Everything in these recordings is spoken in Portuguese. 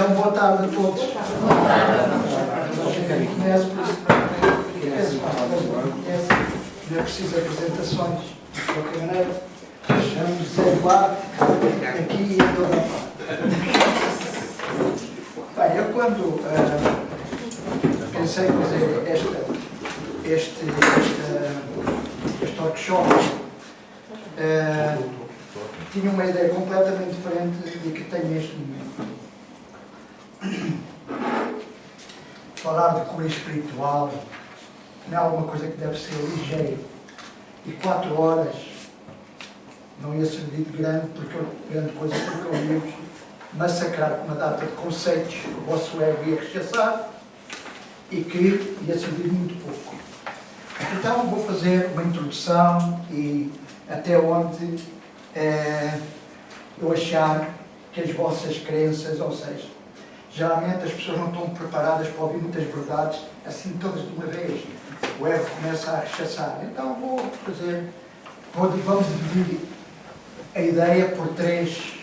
Então, boa tarde a todos. Não é preciso apresentações, de qualquer maneira. Chamo-me Zé Eduardo, aqui e em toda a parte. Bem, eu quando pensei em fazer este workshop, tinha uma ideia completamente diferente do que tenho neste momento. Falar de cura espiritual não é alguma coisa que deve ser ligeiro. E 4 horas não ia servir de grande coisa, porque eu ia massacrar com uma data de conceitos que o vosso ego ia rechaçar e que ia servir muito pouco. Então vou fazer uma introdução e até onde eu achar que as vossas crenças, ou seja, geralmente as pessoas não estão preparadas para ouvir muitas verdades assim todas de uma vez. O ego começa a rechaçar. Então vamos dividir a ideia por três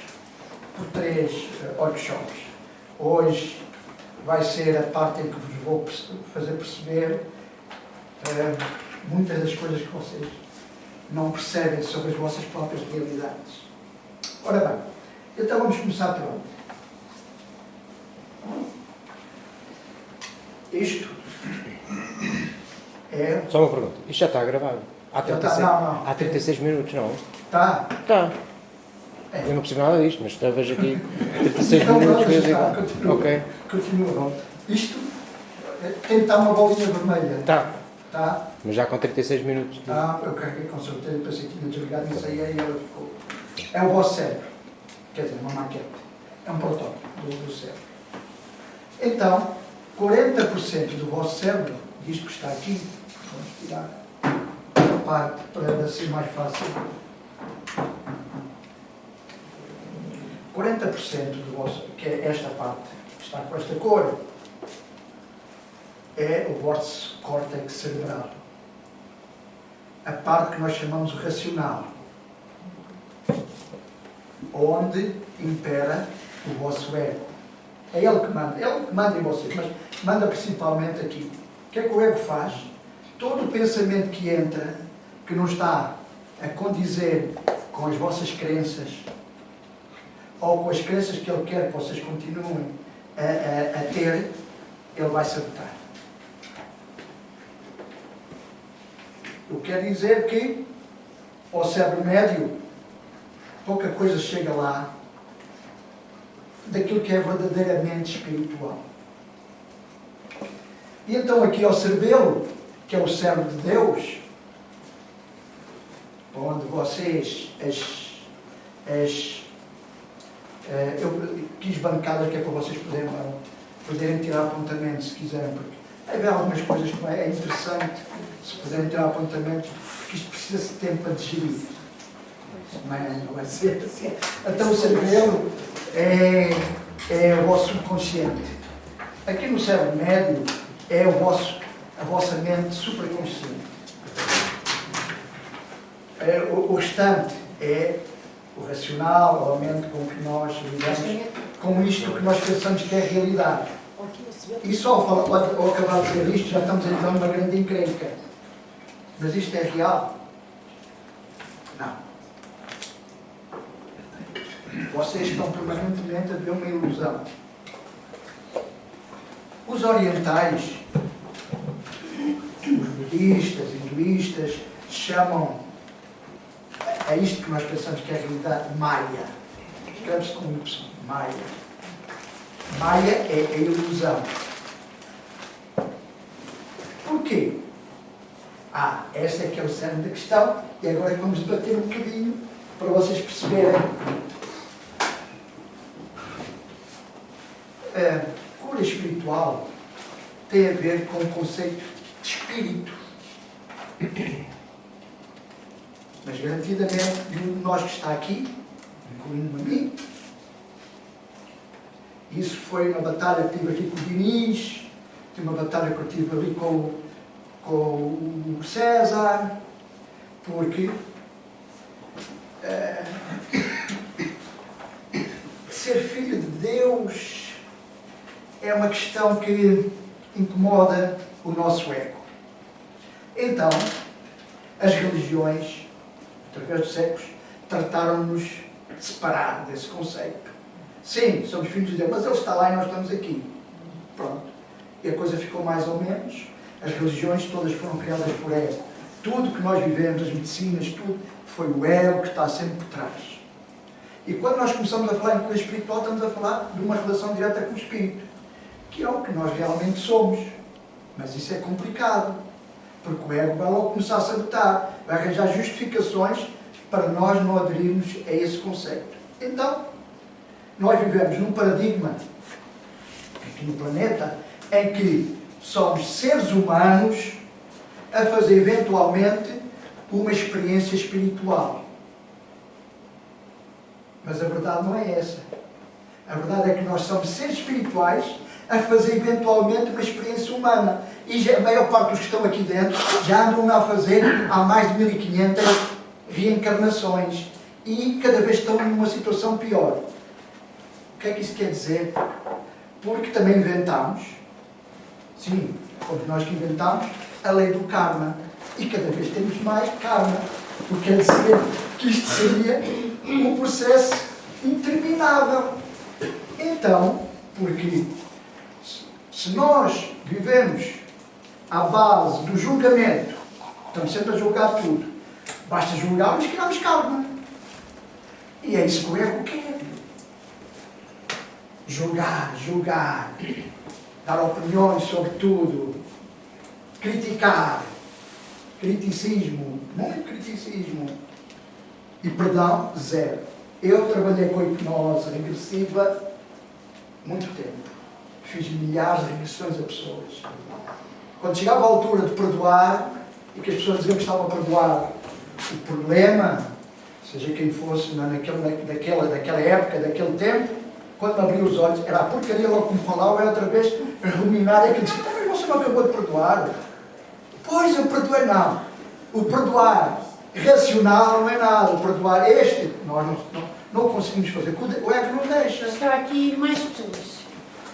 workshops. Hoje vai ser a parte em que vos vou fazer perceber muitas das coisas que vocês não percebem sobre as vossas próprias realidades. Ora bem, então vamos começar por onde? Isto é... Só uma pergunta, isto já está gravado? Há 36 minutos, não? Está? Está. Eu não percebo nada disto, mas vejo aqui 36 minutos. Ok. Continua. Isto tem que estar uma bolinha vermelha. Está. Tá? Mas já com 36 minutos. Eu carreguei com certeza, pensei que tinha desligado isso aí e ela ficou. É o vosso cérebro. Quer dizer, uma maquete. É um protótipo do cérebro. Então, 40% do vosso cérebro, disto que está aqui, vamos tirar a parte para ser mais fácil. 40% do vosso, que é esta parte, que está com esta cor, é o vosso córtex cerebral. A parte que nós chamamos de racional. Onde impera o vosso ego. É ele que manda em vocês, mas manda principalmente aqui. O que é que o ego faz? Todo o pensamento que entra, que não está a condizer com as vossas crenças, ou com as crenças que ele quer que vocês continuem a ter, ele vai sabotar. O que quer dizer que ao cérebro médio pouca coisa chega lá daquilo que é verdadeiramente espiritual. E então aqui ao cerebelo, que é o cérebro de Deus, onde vocês eu quis bancadas que é para vocês poderem tirar apontamentos se quiserem, porque aí há algumas coisas que é interessante se puderem tirar apontamentos, porque isto precisa de tempo para digerir. Não vai ser assim. Então o cerebelo é o vosso subconsciente. Aqui no cérebro médio é a vossa mente supraconsciente. O restante é o racional, a mente com que nós lidamos com isto que nós pensamos que é a realidade. E só ao acabar de dizer isto, já estamos a entrar numa grande encrenca. Mas isto é real? Não. Vocês estão permanentemente a ver uma ilusão. Os orientais, os budistas, hinduistas, chamam a isto que nós pensamos que é a realidade Maya. Escreve-se com Y, Maya. Maya é a ilusão. Porquê? Esta é que é o cerne da questão, e agora vamos debater um bocadinho para vocês perceberem. A cura espiritual tem a ver com o conceito de espírito. Mas garantidamente, nenhum de nós que está aqui, incluindo-me a mim, isso foi uma batalha que tive aqui com o Diniz, uma batalha que eu tive ali com o César, porque ser filho de Deus é uma questão que incomoda o nosso ego. Então, as religiões, através dos séculos, trataram-nos de separar desse conceito. Sim, somos filhos de Deus, mas Ele está lá e nós estamos aqui. Pronto. E a coisa ficou mais ou menos. As religiões todas foram criadas por ego. Tudo que nós vivemos, as medicinas, tudo, foi o ego que está sempre por trás. E quando nós começamos a falar em cura espiritual, estamos a falar de uma relação direta com o Espírito, que é o que nós realmente somos. Mas isso é complicado, porque o ego vai logo começar a sabotar, vai arranjar justificações para nós não aderirmos a esse conceito. Então, nós vivemos num paradigma, aqui no planeta, em que somos seres humanos a fazer eventualmente uma experiência espiritual. Mas a verdade não é essa. A verdade é que nós somos seres espirituais a fazer eventualmente uma experiência humana. E já, a maior parte dos que estão aqui dentro já andam a fazer há mais de 1500 reencarnações. E cada vez estão numa situação pior. O que é que isso quer dizer? Porque também inventámos, sim, fomos nós que inventámos, a lei do karma. E cada vez temos mais karma. O que quer dizer que isto seria um processo interminável. Então, porque se nós vivemos à base do julgamento, estamos sempre a julgar tudo, basta julgarmos que criamos karma. E é isso que o ego quer. Julgar, julgar, dar opiniões sobre tudo, criticar, criticismo, muito criticismo. E perdão, zero. Eu trabalhei com hipnose regressiva muito tempo. Fiz milhares de regressões a pessoas. Quando chegava a altura de perdoar, e que as pessoas diziam que estavam a perdoar o problema, seja quem fosse daquela época, daquele tempo, quando me abriu os olhos, era a porcaria logo que me falava, era outra vez a ruminar aquilo. Disse, mas você não acabou de perdoar? Pois, eu perdoei, não. O perdoar racional não é nada. O perdoar este, nós não conseguimos fazer. O ego não deixa. Está aqui mais pessoas.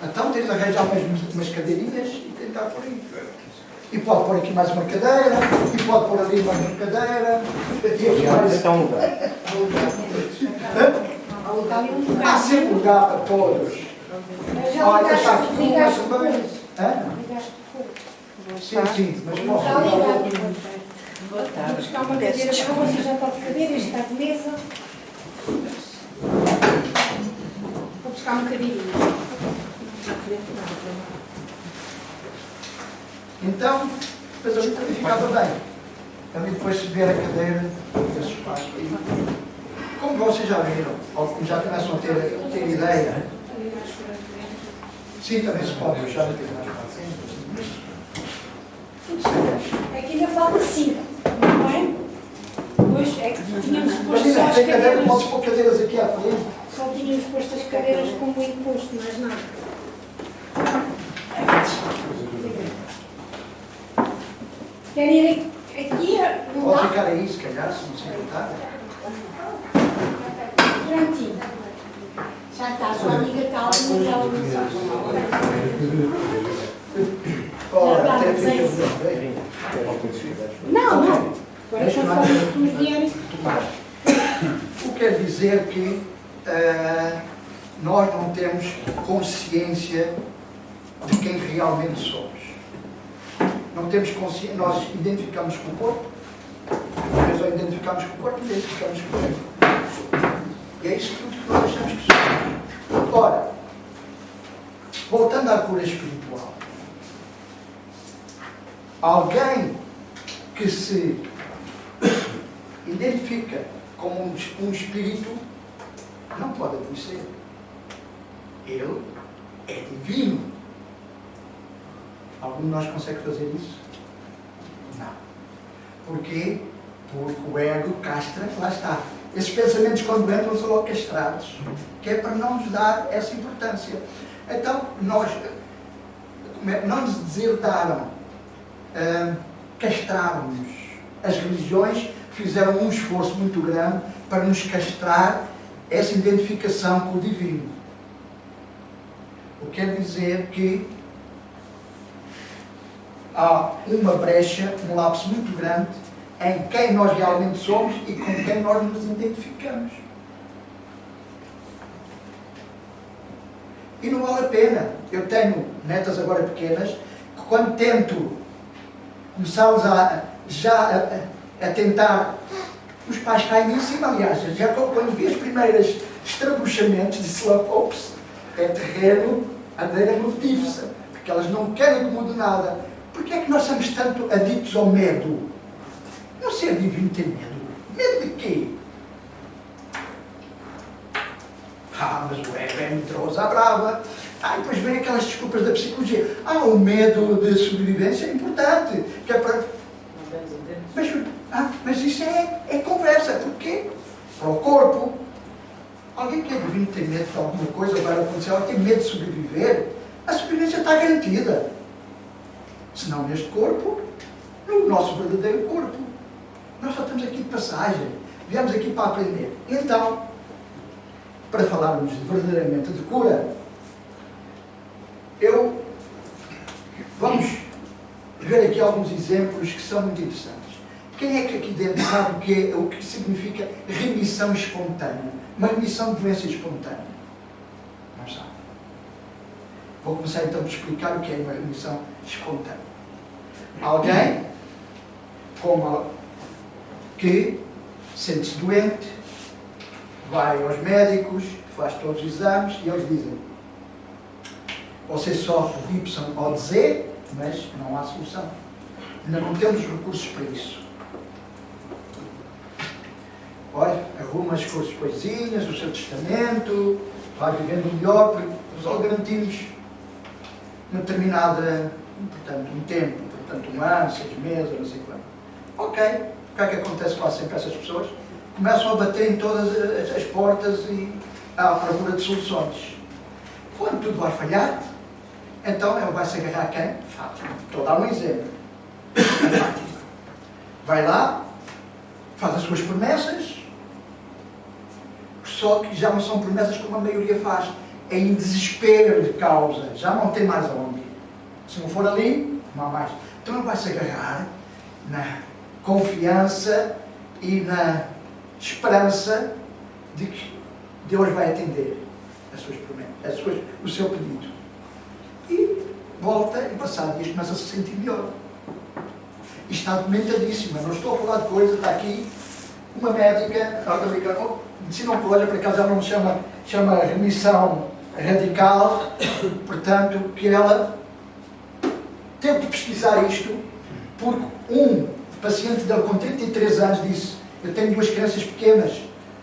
Então tens de arranjar umas cadeirinhas e tentar pôr aí. E pode pôr aqui mais uma cadeira, e pode pôr ali mais uma cadeira, e aqui mais... Há sempre lugar para todos. Olha, está aqui uma também. Sim, mas posso ligar outro. Vou buscar uma cadeira para você, já está de cadeira, está de mesa. Vou buscar uma cadeirinha. Então, depois ali também ficava bem. Também depois subir a cadeira, esse espaço aí. Como vocês já viram, ou como já começam a ter ideia, sim, também se pode puxar aqui mais para frente. Tudo certo. Aqui ainda falta 5, não é? Pois é que tínhamos posto Mas só as tem cadeira, cadeiras. podes pôr cadeiras aqui à frente. Só tínhamos posto as cadeiras como imposto, mais nada. Querem ir aqui? Não Pode dá? ficar aí, se calhar, se não se importar. Prontinho. Já está, só liga cá aquela mensagem. Ora, até fica bem. Não, não. Agora já falamos que nos vierem. O que quer dizer que nós não temos consciência de quem realmente somos. Não temos consciência, nós identificamos com o corpo, mas ao identificamos com o corpo, identificamos com o corpo. E é isso tudo que nós achamos que somos. Ora, voltando à cura espiritual, alguém que se identifica como um espírito não pode adoecer. Ele é divino. Algum de nós consegue fazer isso? Não. Porquê? Porque o ego castra, lá está. Esses pensamentos, quando entram, são logo castrados, que é para não nos dar essa importância. Então, nós não nos desertaram, castraram-nos. As religiões fizeram um esforço muito grande para nos castrar essa identificação com o divino. O que quer dizer que há uma brecha, um lapso muito grande em quem nós realmente somos e com quem nós nos identificamos. E não vale a pena. Eu tenho netas agora pequenas que quando tento começá-los a tentar, os pais caem em cima, aliás, já quando vi os primeiros estrabuchamentos, disse logo, ops, é terreno, madeira mortífera, porque elas não querem que mude nada. Porquê é que nós somos tanto aditos ao medo? Não ser divino tem medo. Medo de quê? Mas o ego é medroso à brava. E depois vem aquelas desculpas da psicologia. O medo de sobrevivência é importante. Que é para... mas isso é conversa. Porquê? Para o corpo. Alguém que é divino tem medo de alguma coisa, vai acontecer, ela tem medo de sobreviver. A sobrevivência está garantida. Se não neste corpo, no nosso verdadeiro corpo. Nós só estamos aqui de passagem. Viemos aqui para aprender. Então, para falarmos verdadeiramente de cura, vamos ver aqui alguns exemplos que são muito interessantes. Quem é que aqui dentro sabe o que significa remissão espontânea? Uma remissão de doença espontânea? Não sabe. Vou começar então a explicar o que é uma remissão espontânea. Alguém que sente-se doente, vai aos médicos, faz todos os exames e eles dizem: você sofre de Y ou de Z, mas não há solução. Ainda não temos recursos para isso. Olha, arruma as suas coisinhas, o seu testamento, vai vivendo melhor, porque nós garantimos uma determinada, portanto, um tempo, portanto, um ano, 6 meses, não sei quanto. Ok, o que é que acontece quase sempre essas pessoas? Começam a bater em todas as portas e à procura de soluções. Quando tudo vai falhar, então ele vai se agarrar a quem? Fátima. Estou a dar um exemplo. A Fátima. Vai lá, faz as suas promessas, só que já não são promessas como a maioria faz. É em desespero de causa. Já não tem mais onde. Se não for ali, não há mais. Então ele vai se agarrar na confiança e na esperança de que Deus vai atender as suas promessas, o seu pedido. E volta e passado dias começa a se sentir melhor. E está documentadíssima. Não estou a falar de coisa, está aqui uma médica norte-americana, medicina oncológica, por acaso ela não chama remissão radical, portanto, que ela teve de pesquisar isto, porque um paciente dele com 33 anos disse: eu tenho 2 crianças pequenas,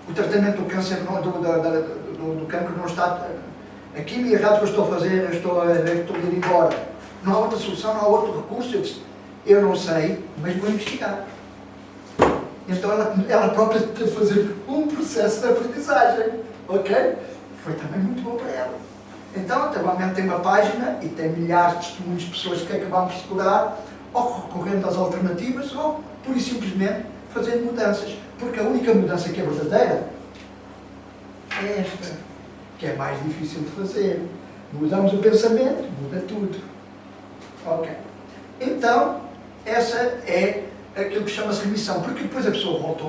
o tratamento do câncer, do cancro não está, a quimio errado que eu estou a fazer, eu estou a ir embora. Não há outra solução, não há outro recurso. Eu disse: eu não sei, mas vou investigar. Então ela própria teve de fazer um processo de aprendizagem, ok? Foi também muito bom para ela. Então, atualmente tem uma página e tem milhares de testemunhos de pessoas que acabaram por se curar, ou recorrendo às alternativas, ou, pura e simplesmente, fazendo mudanças. Porque a única mudança que é verdadeira é esta, que é mais difícil de fazer. Mudamos o pensamento, muda tudo. Ok. Então, essa é aquilo que chama-se remissão. Porque depois a pessoa volta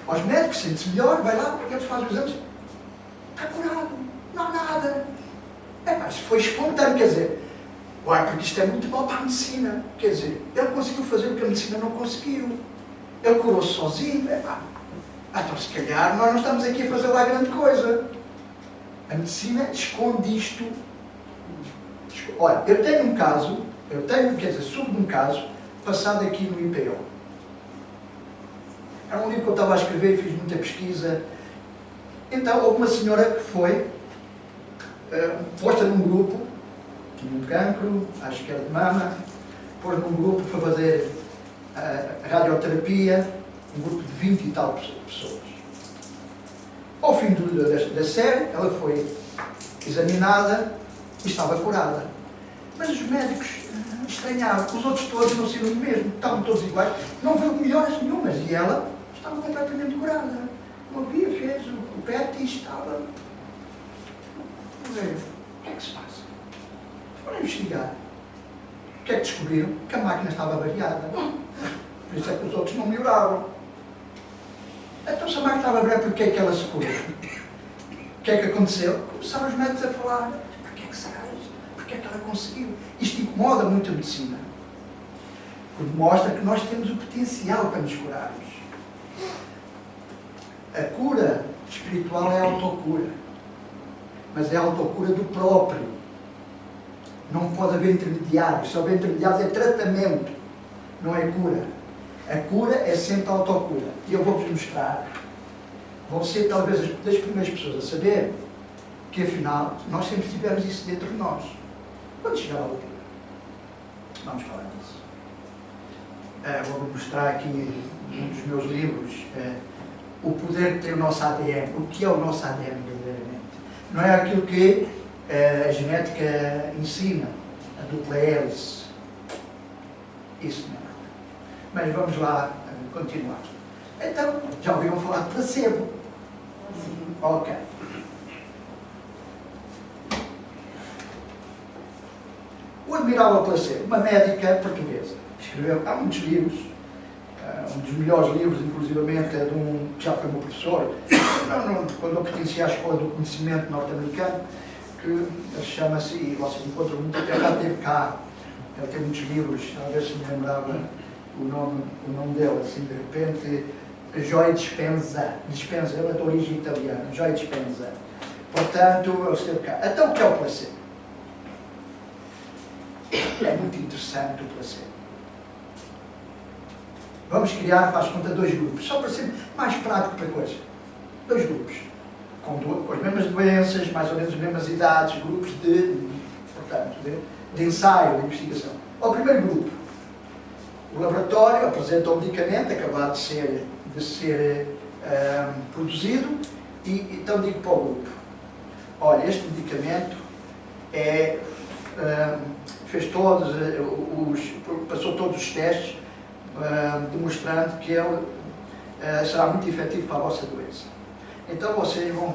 aos médicos, sente-se melhor, vai lá, eles fazem os exames. Está curado, não há nada. Mas foi espontâneo, quer dizer, porque isto é muito mau para a medicina. Quer dizer, ele conseguiu fazer o que a medicina não conseguiu. Ele curou-se sozinho. Então se calhar nós não estamos aqui a fazer lá grande coisa. A medicina esconde isto. Olha, eu tenho um caso, soube de um caso, passado aqui no IPO. Era um livro que eu estava a escrever e fiz muita pesquisa. Então, houve uma senhora que foi posta num grupo, tinha um cancro, acho que era de mama, pôs num grupo para fazer radioterapia, um grupo de 20 e tal pessoas. Ao fim da série, ela foi examinada e estava curada. Mas os médicos estranharam, os outros todos não saíram do mesmo, estavam todos iguais, não viu melhoras nenhumas, e ela estava completamente curada. Não havia, fez o PET e estava... Vamos ver, o que é que se passa? investigar. O que é que descobriram? Que a máquina estava variada. Por isso é que os outros não melhoravam. Então, se a máquina estava variada, porquê é que ela se curou? O que é que aconteceu? Começaram os médicos a falar: porquê é que será isto? Porquê é que ela conseguiu? Isto incomoda muito a medicina. Porque mostra que nós temos o potencial para nos curarmos. A cura espiritual é a autocura. Mas é a autocura do próprio. Não pode haver intermediários. Se houver intermediários é tratamento, não é cura. A cura é sempre a autocura. E eu vou-vos mostrar. Vão ser talvez das primeiras pessoas a saber que afinal nós sempre tivemos isso dentro de nós. Quando chegar à altura, vamos falar disso. Vou mostrar aqui um dos meus livros, O Poder que tem o nosso ADN. O que é o nosso ADN verdadeiramente? Não é aquilo que a genética ensina, a dupla hélice. Isso não é nada. Mas vamos lá continuar. Então, já ouviram falar de placebo? Ok. O Admirável Placebo, uma médica portuguesa, escreveu, há muitos livros, um dos melhores livros, inclusivamente, é de um que já foi meu professor, quando eu pertencia à Escola do Conhecimento norte-americano, que chama-se, e vocês encontram muito, até já teve cá, ele tem muitos livros, a ver se me lembrava o nome dele, assim, de repente, Joy Dispenza, ele é de origem italiana, Joy Dispenza. Portanto, ele esteve cá. Então, o que é o placebo? É muito interessante o placebo. Vamos criar, faz conta, 2 grupos, só para ser mais prático para a coisa. 2 grupos, com as mesmas doenças, mais ou menos as mesmas idades, grupos portanto, de ensaio, de investigação. O primeiro grupo, o laboratório apresenta o medicamento acabado de ser produzido e então digo para o grupo: olha, este medicamento passou todos os testes, demonstrando que ele será muito efetivo para a vossa doença. Então vocês vão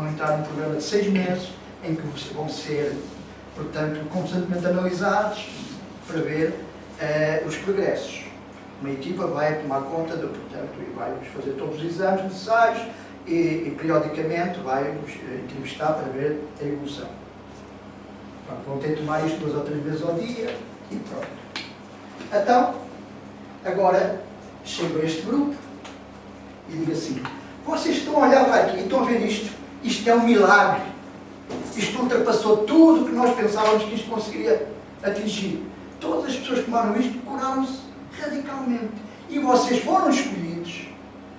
entrar num programa de 6 meses em que vão ser, portanto, constantemente analisados para ver os progressos. Uma equipa vai tomar conta, portanto, e vai-vos fazer todos os exames necessários e periodicamente vai-vos entrevistar para ver a evolução. Pronto, vão ter que tomar isto 2 ou 3 vezes ao dia e pronto. Então, agora chego a este grupo e digo assim: vocês estão a olhar para aqui e estão a ver isto? Isto é um milagre. Isto ultrapassou tudo o que nós pensávamos que isto conseguiria atingir. Todas as pessoas que tomaram isto curaram-se radicalmente. E vocês foram escolhidos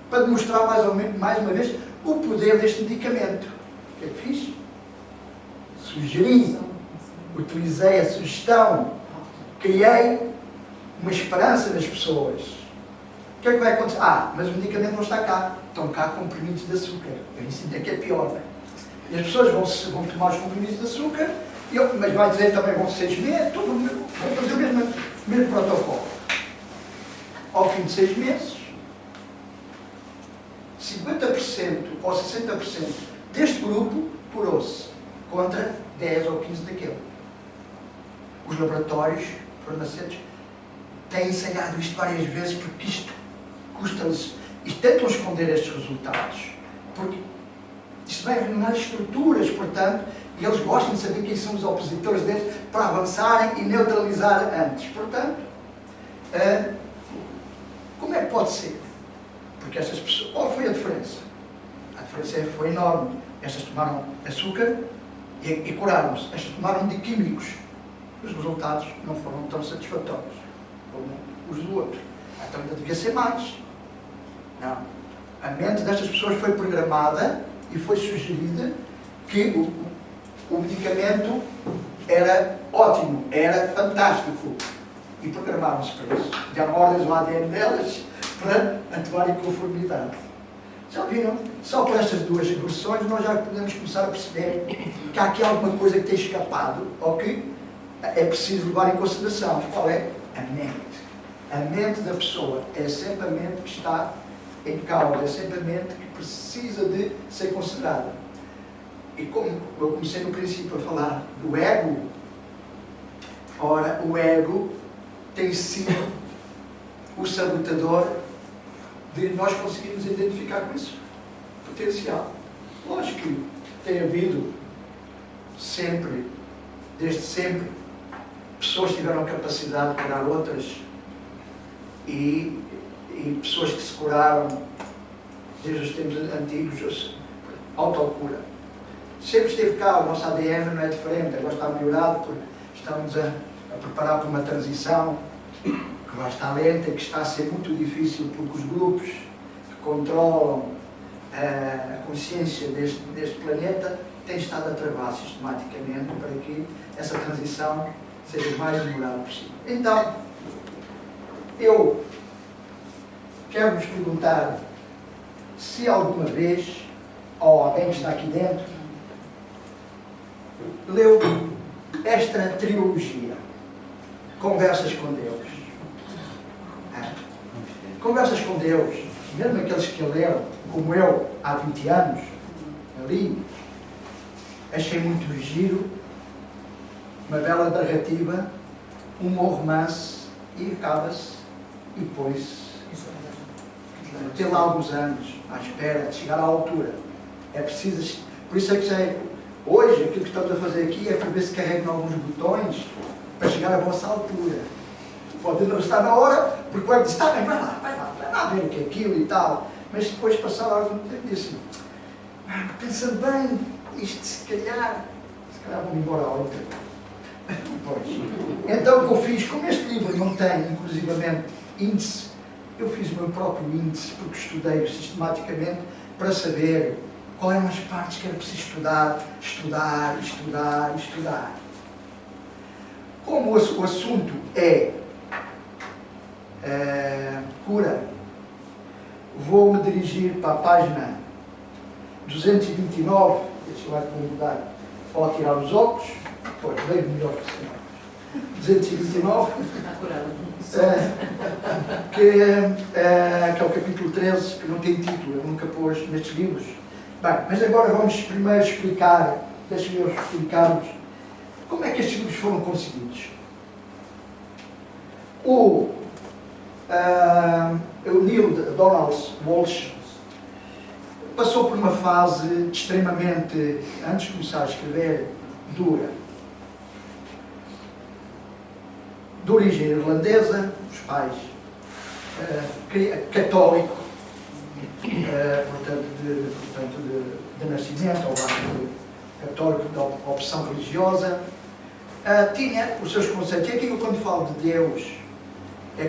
para demonstrar mais uma vez o poder deste medicamento. O que é que fiz? Sugeri, utilizei a sugestão, criei uma esperança nas pessoas. O que é que vai acontecer? Mas o medicamento não está cá. Estão cá comprimidos de açúcar. Isso ainda é que é pior, não é? E as pessoas vão tomar os comprimidos de açúcar, mas vai dizer também vão 6 meses, vão fazer o mesmo protocolo. Ao fim de 6 meses, 50% ou 60% deste grupo curou-se, contra 10 ou 15 daquele. Os laboratórios farmacêuticos têm ensaiado isto várias vezes porque isto custa-lhes, e tentam esconder estes resultados, porque isto vai envenenar as estruturas, portanto, e eles gostam de saber quem são os opositores deles para avançarem e neutralizar antes. Portanto, como é que pode ser? Porque estas pessoas, qual foi a diferença? A diferença foi enorme. Estas tomaram açúcar e curaram-se. Estas tomaram de químicos. Os resultados não foram tão satisfatórios como os do outro. Então ainda devia ser mais. Não. A mente destas pessoas foi programada e foi sugerida que o medicamento era ótimo, era fantástico. E programaram-se para isso. Deram ordens ao ADN delas para atuar em conformidade. Já viram? Só por estas 2 versões nós já podemos começar a perceber que há aqui alguma coisa que tem escapado ou que é preciso levar em consideração. Qual é? A mente. A mente da pessoa é sempre a mente que está em causa, é sempre a mente que precisa de ser considerada. E como eu comecei no princípio a falar do ego, Ora, o ego tem sido o sabotador de nós conseguirmos identificar com esse potencial. Lógico que tem havido sempre, desde sempre, pessoas que tiveram capacidade de curar outras e pessoas que se curaram desde os tempos antigos, autocura. Sempre esteve cá, o nosso ADN não é diferente, agora está melhorado porque estamos a preparar para uma transição que vai estar lenta e que está a ser muito difícil porque os grupos que controlam a consciência deste planeta têm estado a travar sistematicamente para que essa transição seja o mais demorada possível. Então, eu quero vos perguntar se alguma vez, ou alguém que está aqui dentro, leu esta trilogia, Conversas com Deus. Conversas com Deus, mesmo aqueles que leram, como eu, há 20 anos, ali, achei muito giro, uma bela narrativa, um bom romance, e acaba-se, e depois ter lá alguns anos à espera de chegar à altura. É preciso, por isso é que sei, hoje aquilo que estamos a fazer aqui é para ver se carregam alguns botões para chegar à vossa altura. Pode não estar na hora, porque quando diz, está bem, vai lá ver o que é aquilo e tal. Mas depois passar algum tempo e assim, pensando bem, isto se calhar vou-me embora a outra. Pois. Então o que eu fiz, como este livro não tem, inclusivamente, índice, eu fiz o meu próprio índice, porque estudei-o sistematicamente para saber quais eram as partes que era preciso estudar. Como o assunto é cura, vou-me dirigir para a página 229, deixa eu lá mudar, pode tirar os óculos, pois, leio melhor que o senhor. 229, que é o capítulo 13, que não tem título, eu nunca pôs nestes livros. Bem, mas agora vamos primeiro explicar, deixem-me eu explicar-vos como é que estes livros foram concebidos. O Neil Donald Walsh passou por uma fase extremamente, antes de começar a escrever, dura. De origem irlandesa, os pais, católico, portanto, de nascimento, ou católico de opção religiosa, tinha os seus conceitos. E aqui eu, quando falo de Deus,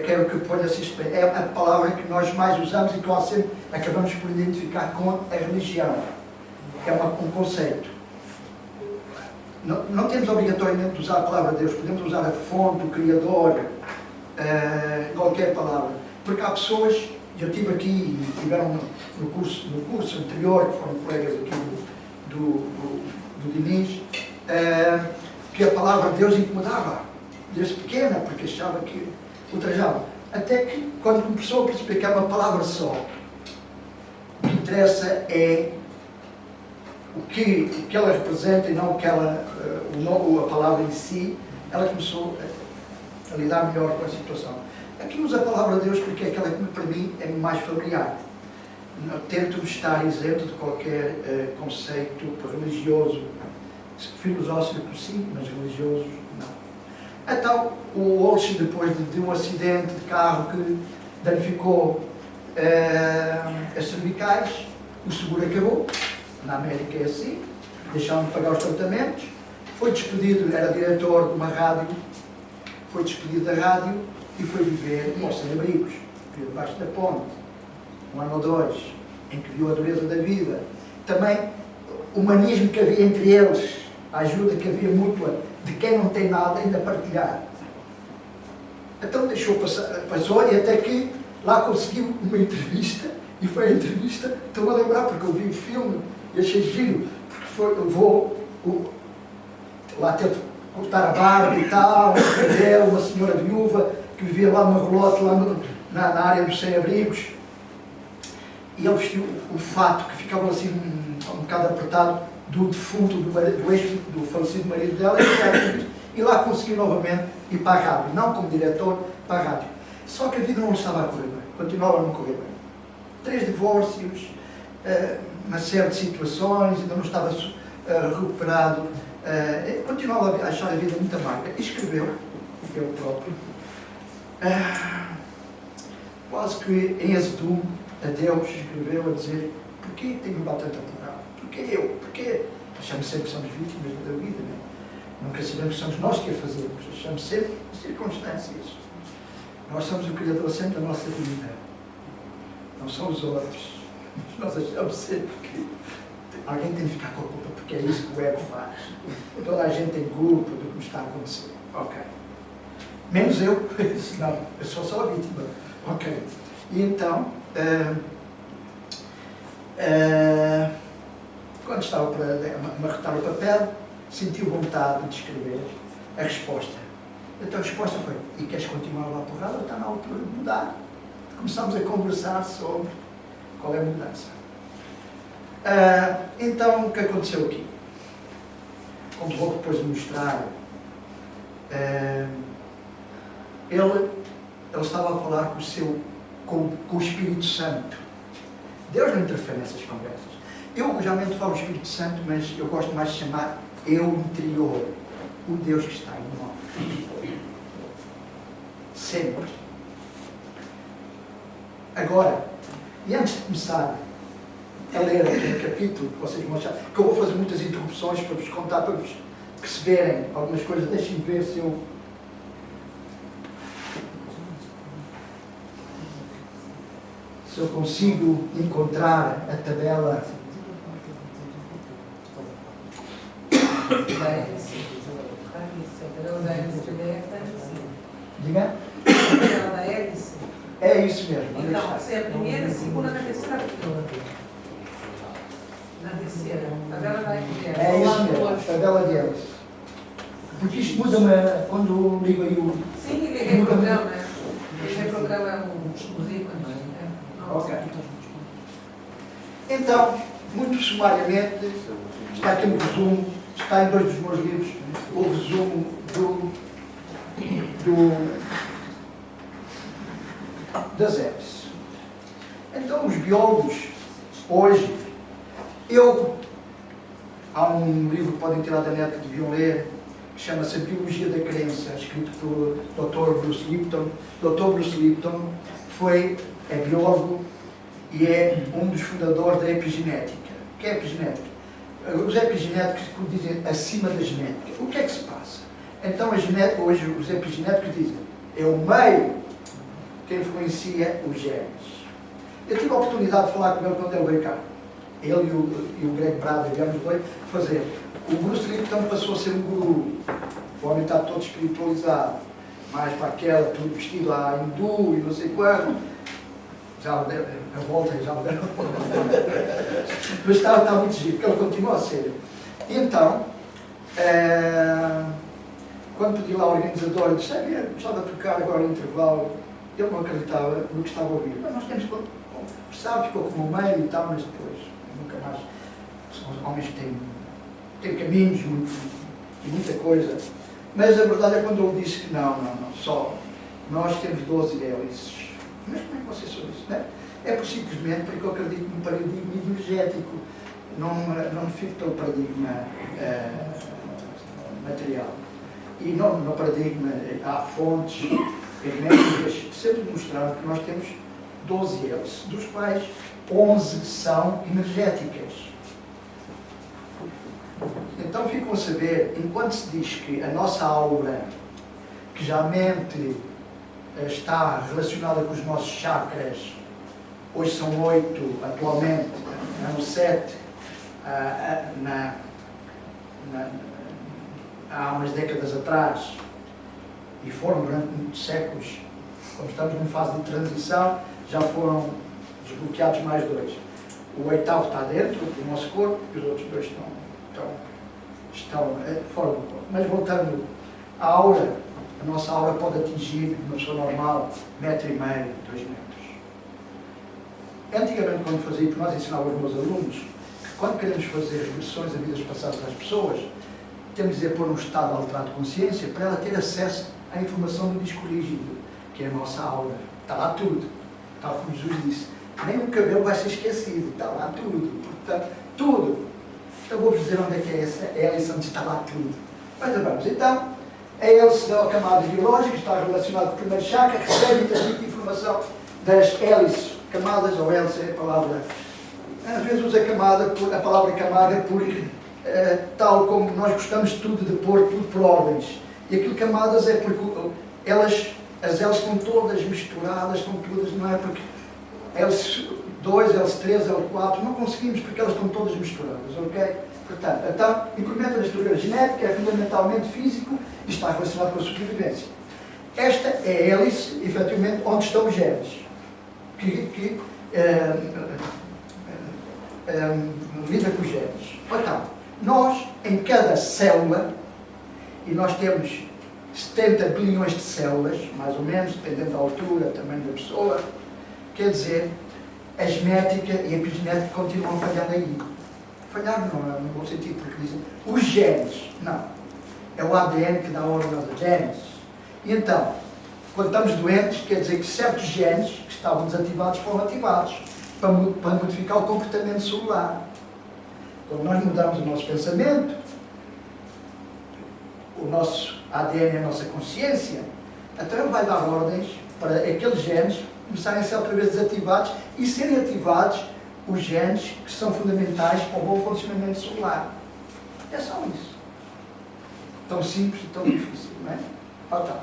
quero que ponha-se é a palavra que nós mais usamos e que nós sempre acabamos por identificar com a religião. É um conceito. Não temos obrigatoriamente de usar a palavra Deus, podemos usar a fonte, o Criador, qualquer palavra. Porque há pessoas, eu estive aqui e tiveram no curso anterior, que foram colegas aqui do Diniz, que a palavra Deus incomodava, desde pequena, porque achava que ultrajava. Até que, quando começou a perceber que é uma palavra só, o que interessa é o que ela representa e não o que a palavra em si, ela começou a lidar melhor com a situação. Aqui usa a palavra Deus porque é aquela que para mim é mais familiar. Tento estar isento de qualquer conceito religioso, filosófico sim, mas religioso não. Então, o Walsh, depois de um acidente de carro que danificou as cervicais, o seguro acabou. Na América é assim, deixaram de pagar os tratamentos, foi despedido, era diretor de uma rádio, foi despedido da rádio e foi viver aos sem-abrigos, viveu debaixo da ponte, 1 ano ou 2, em que viu a dureza da vida. Também o humanismo que havia entre eles, a ajuda que havia mútua, de quem não tem nada ainda partilhar. Então deixou passou e até que lá conseguiu uma entrevista, e foi a entrevista, estou a lembrar porque eu vi o filme, e achei giro, porque lá teve que cortar a barba e tal, uma senhora viúva que vivia lá numa relote, lá na área dos sem-abrigos, e ele vestiu o fato que ficava assim um bocado apertado do defunto, do falecido marido dela, E lá consegui novamente ir para a rádio, não como diretor, para a rádio. Só que a vida não estava a correr bem, continuava a não correr bem. 3 divórcios, uma série de situações, ainda não estava recuperado, continuava a achar a vida muito amarga. E escreveu, ele próprio, quase que em azedume, a Deus escreveu a dizer: porquê tenho que bater tanta porrada? Porquê eu? Porquê? Achamos sempre que somos vítimas da vida, não é? Nunca sabemos que somos nós que a fazemos, achamos sempre circunstâncias. Nós somos o Criador sempre da nossa vida, não são os outros. Nós achamos sempre que alguém tem de ficar com a culpa, porque é isso que o ego faz. Toda a gente tem culpa do que me está a acontecer. Ok. Menos eu, não, eu sou só a vítima. Ok. E então, quando estava para amarrotar o papel, sentiu vontade de escrever a resposta. Então a resposta foi: e queres continuar lá a porrada ou está na altura de mudar? Começámos a conversar sobre qual é a mudança. Então, o que aconteceu aqui? Como vou depois mostrar, ele estava a falar com o Espírito Santo. Deus não interfere nessas conversas. Eu geralmente falo Espírito Santo, mas eu gosto mais de chamar eu interior, o Deus que está em nós. Sempre. Agora, e antes de começar a ler aquele capítulo que vocês vão achar, porque eu vou fazer muitas interrupções para vos contar, para vos perceberem algumas coisas. Deixem-me ver se eu consigo encontrar a tabela. Diga? É isso mesmo. Então, você é a primeira, a segunda, na terceira fila. Na terceira, tabela da Elis. É isso mesmo, a tabela deles. Porque isto muda-me quando ligo aí o... Sim, ele reprograma, né? Ele reprograma os ícones. Ok. Então, muito sumariamente, está aqui no resumo, está em 2 dos meus livros, o resumo das EPS. Então, os biólogos, hoje, há um livro que podem tirar da net que deviam ler, que chama-se A Biologia da Crença, escrito pelo Dr. Bruce Lipton. Dr. Bruce Lipton é biólogo e é um dos fundadores da epigenética. O que é epigenética? Os epigenéticos dizem acima da genética. O que é que se passa? Então, a genética, hoje os epigenéticos dizem, é o meio que influencia os genes. Eu tive a oportunidade de falar com ele quando ele veio cá. Ele e o Greg Braden, viemos dois, fazer. O Bruce Lipton passou a ser um guru. O homem está todo espiritualizado. Mais para aquela, tudo vestido a hindu e não sei quando. Já me deram a volta, já me deram a volta. Mas está muito giro, porque ele continua a ser. E então, quando pedi lá ao organizador, eu disse: gostava de tocar agora no intervalo. Ele não acreditava no que estava a ouvir. Mas nós temos que conversar, ficou como o meio e tal, mas depois, nunca mais. São os homens que têm caminhos e muita coisa. Mas a verdade é quando ele disse que não, só nós temos 12 hélices. Mas como é que vocês sabem isso? Não é? É por simplesmente porque eu acredito num paradigma energético, não fico pelo paradigma material. E não no paradigma, há fontes herméticas que sempre mostraram que nós temos 12 hélices, dos quais 11 são energéticas. Então ficam a saber, enquanto se diz que a nossa aura, que geralmente está relacionada com os nossos chakras, hoje são 8, atualmente, eram 7, há umas décadas atrás, e foram durante muitos séculos. Como estamos numa fase de transição, já foram desbloqueados mais 2. O 8º está dentro do nosso corpo e os outros 2 estão fora do corpo. Mas voltando à aura, a nossa aura pode atingir, uma pessoa normal, 1,5 m, 2 metros. Antigamente, quando fazia, porque nós ensinávamos aos meus alunos, que quando queremos fazer regressões a vidas passadas das pessoas, temos de pôr num estado alterado de consciência para ela ter acesso à informação do disco rígido, que é a nossa aura. Está lá tudo, tal como Jesus disse. Nem o cabelo vai ser esquecido, está lá tudo. Portanto, tudo. Então vou-vos dizer onde é que é essa hélice, onde está lá tudo. Mas vamos, então, a hélice da camada biológica está relacionada com o primeiro chakra, recebe e transmite informação das hélices, camadas, ou hélice é a palavra. Às vezes usa a palavra camada porque, tal como nós gostamos de tudo, de pôr tudo por ordens. E aquilo camadas é porque as hélices estão todas misturadas, estão todas, não é porque hélice 2, hélice 3, hélice 4, não conseguimos porque elas estão todas misturadas, ok? Portanto, então, incremento da estrutura genética é fundamentalmente físico e está relacionado com a sobrevivência. Esta é a hélice, efetivamente, onde estão os genes, que lida com os genes. Então, nós, em cada célula, e nós temos 70 bilhões de células, mais ou menos, dependendo da altura, tamanho da pessoa, quer dizer, a genética e a epigenética continuam a falhar aí. Falhar não é no bom sentido, porque dizem os genes, não. É o ADN que dá ordem aos genes. E então, quando estamos doentes, quer dizer que certos genes que estavam desativados foram ativados para modificar o comportamento celular. Quando nós mudamos o nosso pensamento, o nosso ADN, a nossa consciência, então ele vai dar ordens para aqueles genes começarem a ser outra vez desativados e serem ativados os genes que são fundamentais para o bom funcionamento celular. É só isso. Tão simples e tão difícil, não é? Então,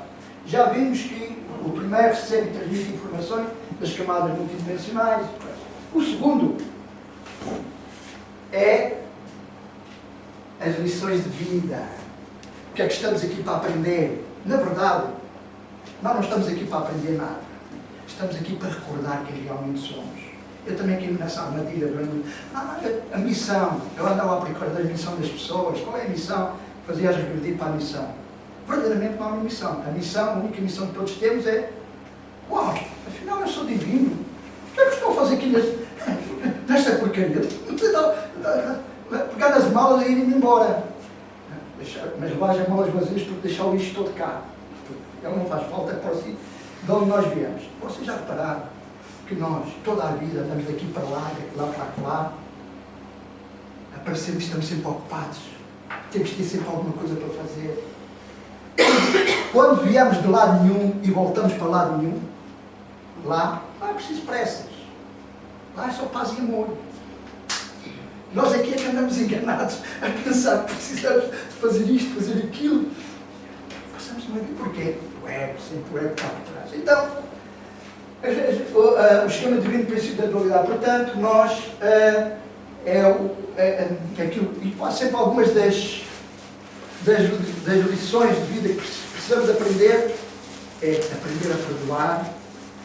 já vimos que o primeiro recebe e transmite informações das camadas multidimensionais. O segundo é as lições de vida. O que é que estamos aqui para aprender? Na verdade, nós não estamos aqui para aprender nada. Estamos aqui para recordar quem realmente somos. Eu também caí nessa armadilha durante a missão. Eu andava à procura da missão das pessoas. Qual é a missão? Fazia-as regredir para a missão. Verdadeiramente não há uma missão. A missão, a única missão que todos temos é: uau, afinal eu sou divino. O que é que estou a fazer aqui nesta porcaria? Pegar as malas e ir embora. Mas levar as malas vazias porque deixar o lixo todo cá. Ele não faz falta para si de onde nós viemos. Vocês já repararam que nós, toda a vida, andamos daqui para lá, daqui lá para lá, aparecemos, estamos sempre ocupados, temos de ter sempre alguma coisa para fazer. Quando viemos de lado nenhum e voltamos para lado nenhum, lá não é preciso pressas, lá é só paz e amor. Nós aqui é que andamos enganados a pensar que precisamos de fazer isto, fazer aquilo. Passamos uma vida porquê? O ego, sempre o ego está por trás. Então, o esquema divino princípio da dualidade, portanto, nós aquilo, e há sempre algumas das lições de vida que precisamos aprender, é aprender a perdoar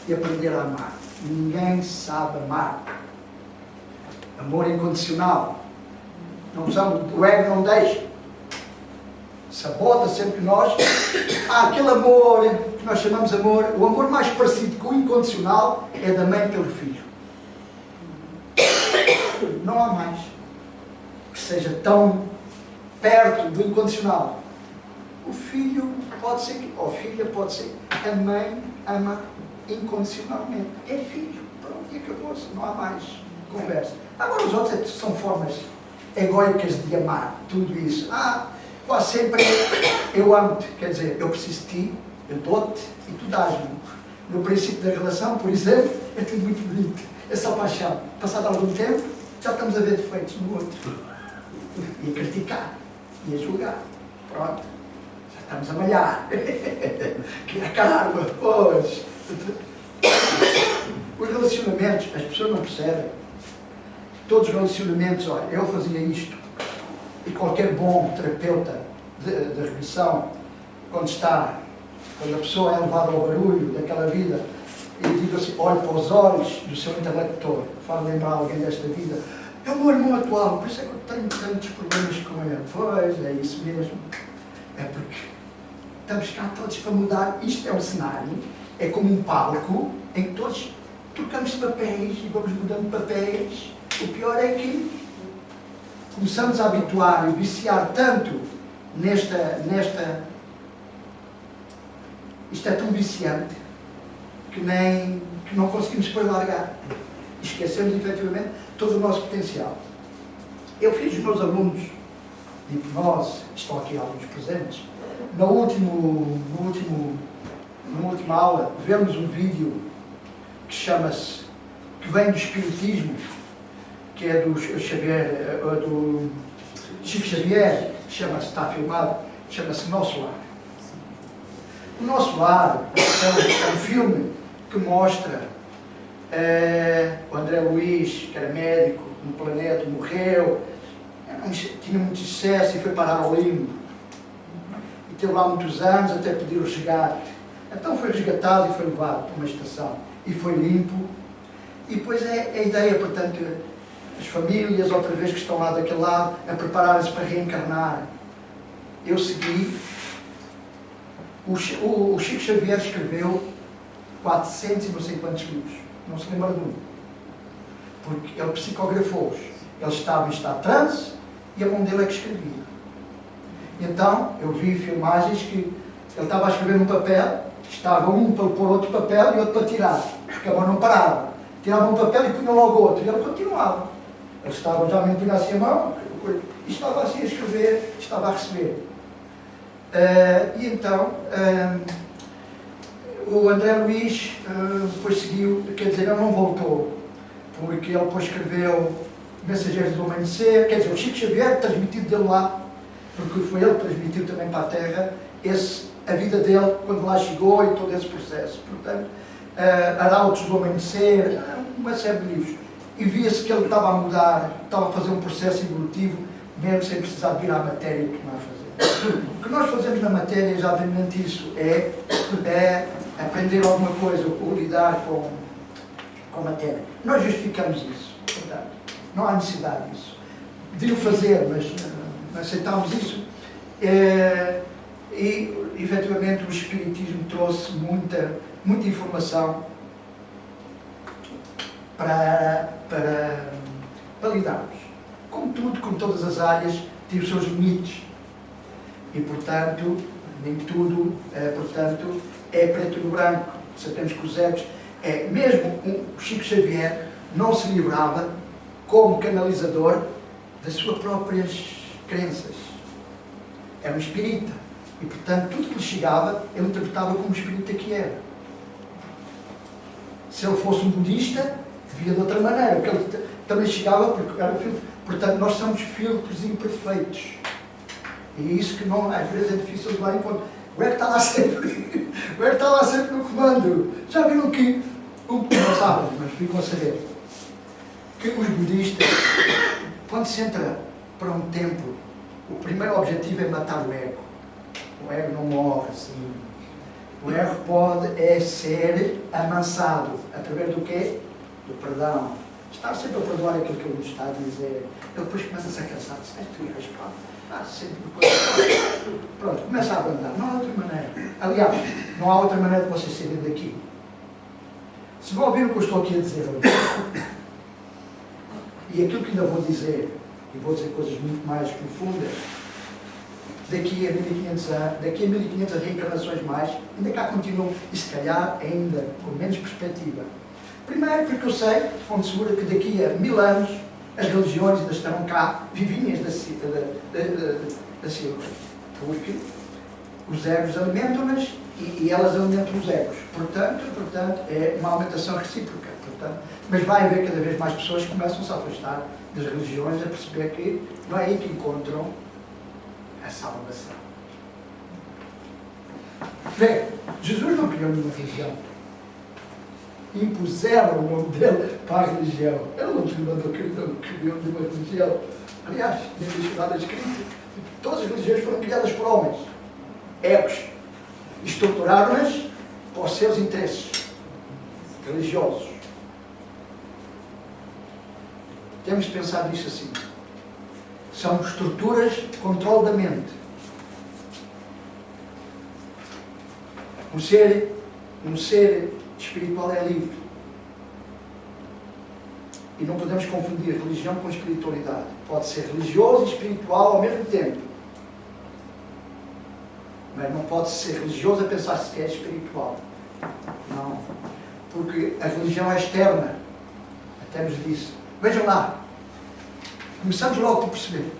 e aprender a amar. Ninguém sabe amar. Amor incondicional. Não sabe, o ego não deixa. Sabota sempre que nós. Há aquele amor que nós chamamos amor. O amor mais parecido com o incondicional é da mãe pelo filho. Não há mais que seja tão perto do incondicional. O filho pode ser, ou a filha pode ser. A mãe ama incondicionalmente. É filho. Pronto, e acabou-se. Não há mais conversa. Agora os outros são formas egóicas de amar. Tudo isso. Quase sempre eu amo-te, quer dizer, eu preciso de ti, eu dou-te e tu dás-me. No princípio da relação, por exemplo, é tudo muito bonito, é só paixão. Passado algum tempo, já estamos a ver defeitos no outro. E a criticar, e a julgar. Pronto, já estamos a malhar. Que é karma, pois. Os relacionamentos, as pessoas não percebem. Todos os relacionamentos, olha, eu fazia isto. E qualquer bom terapeuta de regressão, quando a pessoa é levada ao barulho daquela vida, e diz assim, olhe para os olhos do seu interlocutor, faz lembrar alguém desta vida, é o meu irmão atual, por isso é que eu tenho tantos problemas com ele. Pois, é isso mesmo. É porque estamos cá todos para mudar. Isto é um cenário, é como um palco, em que todos trocamos papéis e vamos mudando papéis. O pior é que começamos a habituar e viciar tanto isto é tão viciante que não conseguimos depois largar. Esquecemos efetivamente todo o nosso potencial. Eu fiz os meus alunos de hipnose, estão aqui alguns presentes, na última aula, vemos um vídeo que vem do Espiritismo, que é do Xavier, do Chico Xavier, está filmado, chama-se Nosso Lar. O Nosso Lar é um filme que mostra o André Luiz, que era médico no planeta, morreu, tinha muito sucesso e foi parar ao limbo. E teve lá muitos anos até pedir o resgate. Então foi resgatado e foi levado para uma estação. E foi limpo. E depois é a ideia, portanto, as famílias, outra vez que estão lá daquele lado, a prepararem-se para reencarnar. Eu segui. O Chico Xavier escreveu 400 e não sei quantos livros. Não se lembra de um. Porque ele psicografou-os. Ele estava em estado de transe e a mão dele é que escrevia. Então, eu vi filmagens que ele estava a escrever num papel, estava um para pôr outro papel e outro para tirar, porque a mão não parava. Tirava um papel e punha logo outro, e ele continuava. Ele estava, já me punha assim a mão, e estava assim a escrever, estava a receber. E então, o André Luiz depois seguiu, quer dizer, ele não voltou, porque ele depois escreveu Mensageiros do Amanhecer, quer dizer, o Chico Xavier, transmitido dele lá, porque foi ele que transmitiu também para a Terra a vida dele, quando lá chegou e todo esse processo. Portanto, Arautos do Amanhecer, uma série de livros. E via-se que ele estava a mudar, estava a fazer um processo evolutivo, mesmo sem precisar de vir à matéria e tornar a fazer. O que nós fazemos na matéria é exatamente isso, é aprender alguma coisa, ou lidar com a matéria. Nós justificamos isso, portanto, não há necessidade disso. De o fazer, mas aceitámos isso. E, efetivamente, o Espiritismo trouxe muita informação para lidarmos. Como tudo, como todas as áreas, tem os seus limites. E, portanto, nem tudo é preto no branco. Sabemos que os egos, mesmo o Chico Xavier não se livrava, como canalizador, das suas próprias crenças. Era um espírita. E, portanto, tudo que lhe chegava, ele interpretava como espírita que era. Se ele fosse um budista, via de outra maneira, porque ele também chegava, porque era um filtro. Portanto, nós somos filtros imperfeitos. E é isso que não, às vezes é difícil de levar em conta. O é que está lá sempre? O é que está lá sempre no comando? Já viram que, não sabem, mas ficam a saber, que os budistas, quando se entra para um templo, o primeiro objetivo é matar o ego. O ego não morre assim. O ego pode ser amansado através do quê? Do perdão. Estar sempre a perdoar aquilo que ele nos está a dizer. Ele depois começa a se cansar. Tu iras para sempre coisa. Pronto, começa a abrandar. Não há outra maneira. Aliás, não há outra maneira de vocês saírem daqui. Se não ouviram o que eu estou aqui a dizer hoje, e aquilo que ainda vou dizer, e vou dizer coisas muito mais profundas, daqui a 1500 reencarnações mais, ainda cá continuam, e se calhar ainda com menos perspectiva. Primeiro porque eu sei, de fonte segura, que daqui a 1000 anos as religiões ainda estarão cá, vivinhas da Silva. Porque os egos alimentam-nas e elas alimentam os egos. Portanto, é uma alimentação recíproca. Mas vai haver cada vez mais pessoas que começam-se a afastar das religiões, a perceber que não é aí que encontram a salvação. Bem, Jesus não criou nenhuma religião. Impuseram o nome dele para a religião. Ele não criou nenhuma religião. Aliás, nem nada escrito. Todas as religiões foram criadas por homens. Egos. Estruturaram-nas para os seus interesses religiosos. Temos de pensar nisso assim. São estruturas de controle da mente. Um ser espiritual é livre. E não podemos confundir religião com espiritualidade. Pode ser religioso e espiritual ao mesmo tempo. Mas não pode ser religioso a pensar se é espiritual. Não. Porque a religião é externa. Até nos disse. Vejam lá. Começamos logo por perceber.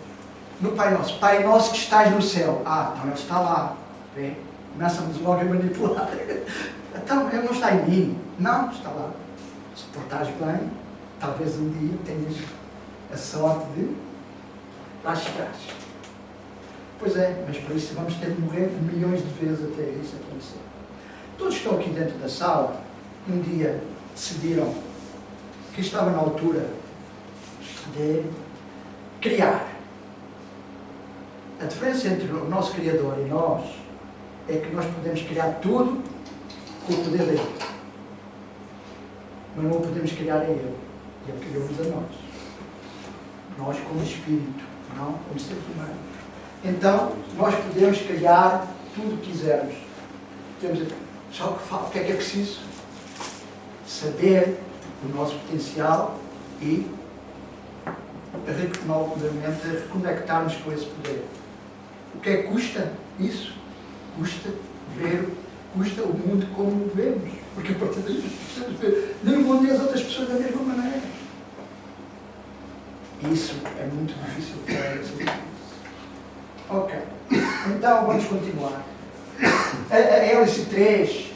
No Pai Nosso. Pai Nosso que estás no céu. Ah, então Ele está lá. Vê? Começa-nos logo a manipular. Então, Ele não está em mim. Não, está lá. Se portares bem, talvez um dia tenhas a sorte de lá chegares. Pois é, mas por isso vamos ter de morrer milhões de vezes até isso acontecer. Todos que estão aqui dentro da sala, um dia decidiram que estava na altura de criar. A diferença entre o nosso Criador e nós é que nós podemos criar tudo com o poder dele. Mas não podemos criar a ele. Ele criou-nos a nós. Nós como espírito, não como seres humanos. Então, nós podemos criar tudo o que quisermos. Só que o que é preciso? Saber o nosso potencial e novamente reconectarmos com esse poder. O que é que custa isso? Custa o mundo como o vemos. Porque a partir daí precisamos ver nem o mundo e as outras pessoas da mesma maneira. Isso é muito difícil para saber. Ok. Então vamos continuar. A hélice 3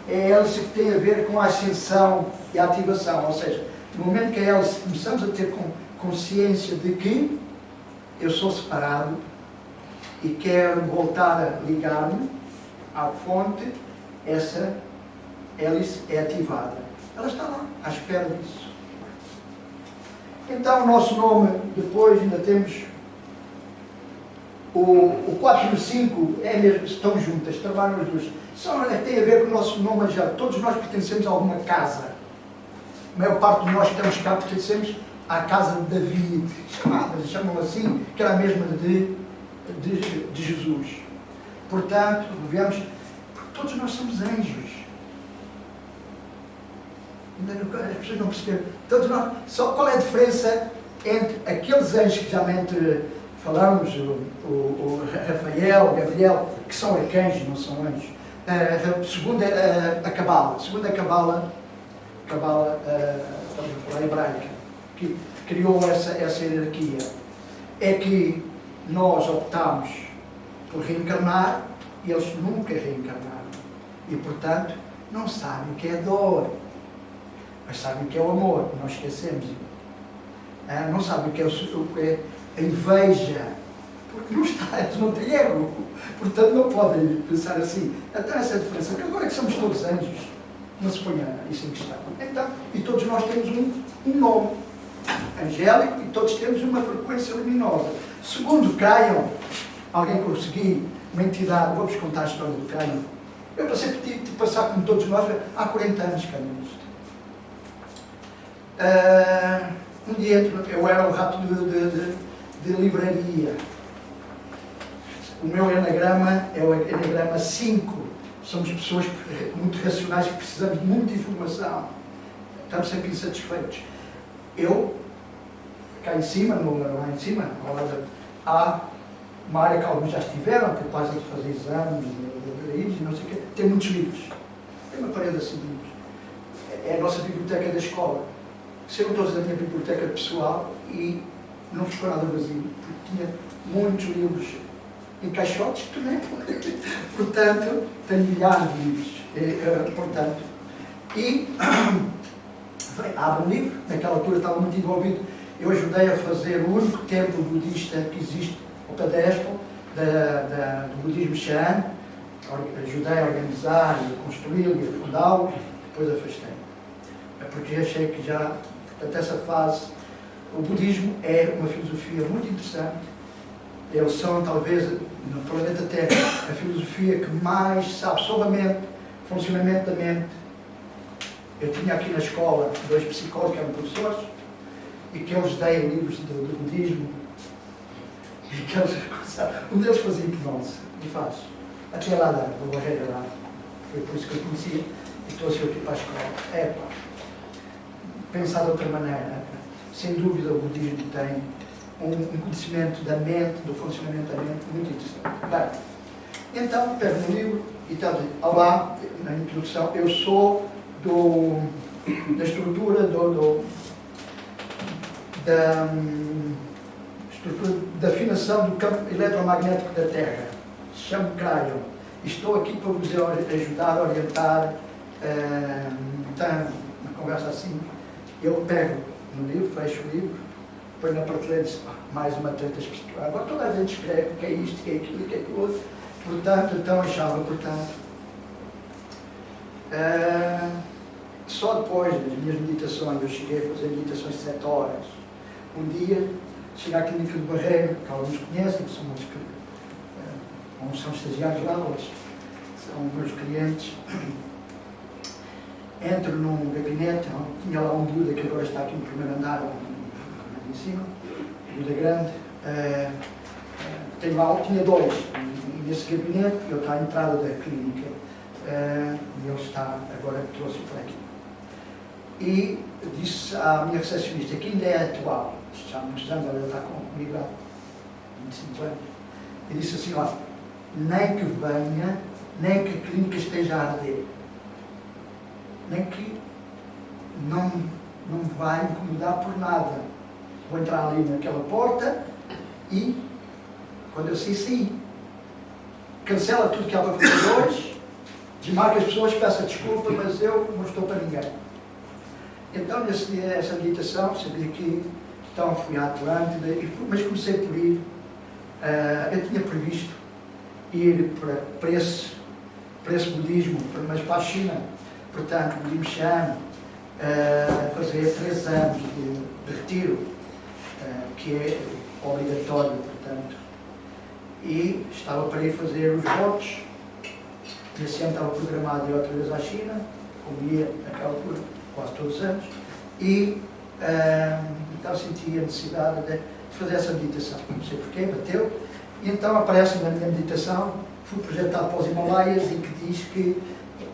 é a hélice que tem a ver com a ascensão e a ativação. Ou seja, no momento que a hélice começamos a ter consciência de que eu sou separado e quero voltar a ligar-me à fonte, essa hélice é ativada. Ela está lá, à espera disso. Então o nosso nome, depois ainda temos o 4 e o 5, estão juntas, trabalham as duas. Só tem a ver com o nosso nome já. Todos nós pertencemos a alguma casa. A maior parte de nós que estamos cá pertencemos à casa de David, chamam assim, que era a mesma de Jesus. Portanto, vemos, porque todos nós somos anjos. As pessoas não perceberam. Todos nós, qual é a diferença entre aqueles anjos que geralmente falamos, o Rafael, o Gabriel, que são arcanjos, não são anjos. Segundo a Cabala, estamos a falar hebraica, que criou essa hierarquia, é que nós optamos por reencarnar e eles nunca reencarnaram. E, portanto, não sabem o que é dor, mas sabem o que é o amor, não esquecemos. Não sabem o que é a inveja, porque não está, eles não têm ego, portanto não podem pensar assim. Então essa é a diferença, porque agora que somos todos anjos, não se ponha isso em questão. Então, e todos nós temos um nome angélico e todos temos uma frequência luminosa. Segundo Crayon, alguém conseguir, uma entidade, vou-vos contar a história do Crayon. Eu passei por ti passar como todos nós há 40 anos, cara, nisto. Um dia eu era um rato de livraria. O meu enagrama é o enagrama 5. Somos pessoas muito racionais que precisamos de muita informação. Estamos sempre insatisfeitos. Eu, cá em cima, lá em cima, ao lado, há uma área que alguns já estiveram, por causa de fazer exames, de não sei o quê. Tem muitos livros. Tem uma parede assim de livros. É a nossa biblioteca da escola. Saíram todos da minha biblioteca pessoal e não ficou nada vazio, porque tinha muitos livros em caixotes, portanto, tenho milhares de livros, portanto, e abre um livro, naquela altura estava muito envolvido, eu ajudei a fazer o único templo budista que existe, o Padespo, do budismo Shan, ajudei a organizar, a construí-lo e a fundá-lo, depois afastei, porque achei que já, portanto, essa fase. O budismo é uma filosofia muito interessante. Eles são, talvez, no planeta Terra, a filosofia que mais sabe sobre a mente, funcionamento da mente. Eu tinha aqui na escola 2 psicólogos que eram professores e que eles deem livros do budismo e que eles um deles fazia hipnose e faz. Até lá da barreira lá. Foi por isso que eu conhecia e trouxe-o aqui para a escola. Pensar de outra maneira. Sem dúvida o budismo tem um conhecimento da mente, do funcionamento da mente muito interessante. Bem, Então, pego no livro e está a dizer, olá, na introdução, eu sou da estrutura da afinação do campo eletromagnético da Terra. Chamo-me Crayon. Estou aqui para vos ajudar a orientar. Então, uma conversa assim, eu pego no livro, fecho o livro, põe na prateleira e diz, mais uma treta espiritual. Agora toda a gente escreve o que é isto, o que é aquilo, o que é aquilo outro. Portanto, então achava, só depois das minhas meditações, eu cheguei a fazer meditações de 7 horas. Um dia, cheguei à clínica do Barreiro, que alguns conhecem, que são uns são estagiários lá, outros são meus clientes. Entro num gabinete, tinha lá um Buda que agora está aqui no primeiro andar, em cima, Buda grande. Tinha 2 nesse gabinete, eu estou à entrada da clínica, e ele está, agora trouxe para aqui. E disse à minha recepcionista, que ainda é atual, já há muitos anos, ela está comigo há 25 anos, e disse assim, ó, nem que venha, nem que a clínica esteja a arder, nem que não me vai incomodar por nada. Vou entrar ali naquela porta e, quando eu sair, cancela tudo que há para fazer hoje, desmarca as pessoas, peça desculpa, mas eu não estou para ninguém. Então, nesse dia, essa meditação, sabia que então fui à Atlântida, mas comecei por ir. Eu tinha previsto ir para esse budismo, mas para a China. Portanto, o budismo Shan, fazer 3 anos de retiro, que é obrigatório, portanto. E estava para ir fazer os votos. Nesse ano estava programado ir outra vez à China, como ia naquela altura, quase todos os anos, e então senti a necessidade de fazer essa meditação. Não sei porquê, bateu, e então aparece na minha meditação, fui projetado para os Himalaias e que diz que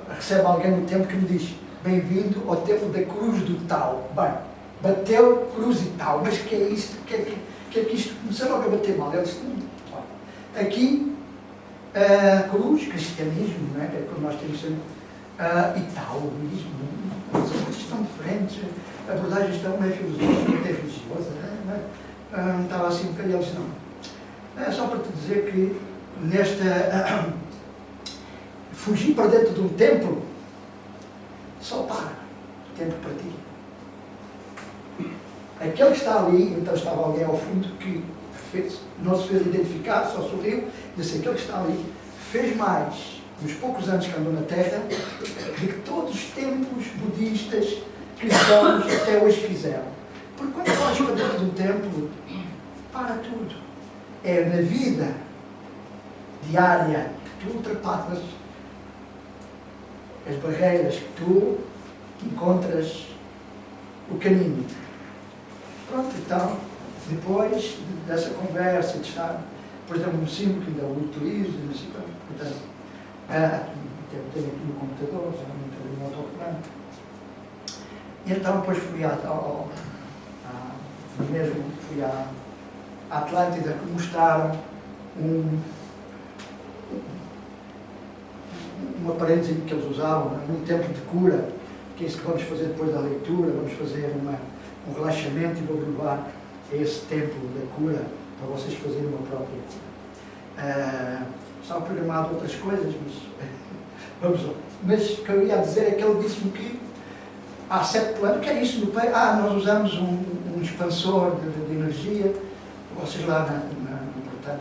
recebe alguém no templo que me diz, bem-vindo ao templo da cruz do Tao. Bem, bateu cruz e Tao, mas que é isto? Que é que isto? Comecei logo a bater mal. Eu disse, aqui, cruz, cristianismo, não é? É como nós temos sempre, e taoísmo, as coisas estão diferentes, a abordagem está uma é filosófica, outra é religiosa, não é? Estava assim um bocadinho, eu disse, não. É só para te dizer que nesta fugir para dentro de um templo só para tempo para ti. Aquele que está ali, então estava alguém ao fundo que não se fez identificar, só sorriu, e disse, aquele que está ali fez mais nos poucos anos que andou na Terra do que todos os templos budistas cristãos até hoje fizeram. Porque quando vais para dentro de um templo, para tudo. É na vida diária que tu ultrapassas as barreiras, que tu encontras o caminho. Pronto, então, depois dessa conversa, de estar, por exemplo, no símbolo que ainda o utilizo, não sei como, portanto, tenho aqui no computador, já não tenho no autocomando. E então depois fui fui à Atlântida, que mostraram um aparelhozinho que eles usavam, num tempo de cura, que é isso que vamos fazer depois da leitura, vamos fazer um relaxamento e vou levar a esse tempo da cura para vocês fazerem uma própria cura. Estava programado outras coisas, mas vamos lá. Mas o que eu ia dizer é que ele disse-me que há 7 planos, que é isso no peito? Nós usamos um expansor de energia, vocês lá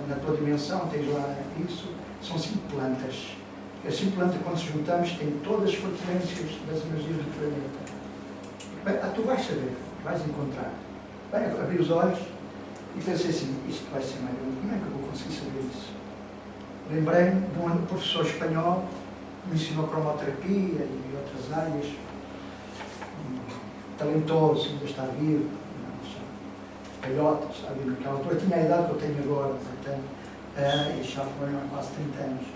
na tua dimensão tens lá isso, são 5 plantas. As 5 plantas, quando se juntamos, têm todas as frequências das energias do planeta. Bem, tu vais saber, vais encontrar. Bem, abri os olhos e pensei assim, isto vai ser maravilhoso, como é que eu vou conseguir saber isso? Lembrei-me de um professor espanhol que me ensinou cromoterapia e outras áreas, talentoso, ainda está vivo, Palhota, está vivo naquela altura, tinha a idade que eu tenho agora, portanto, e já foram há quase 30 anos.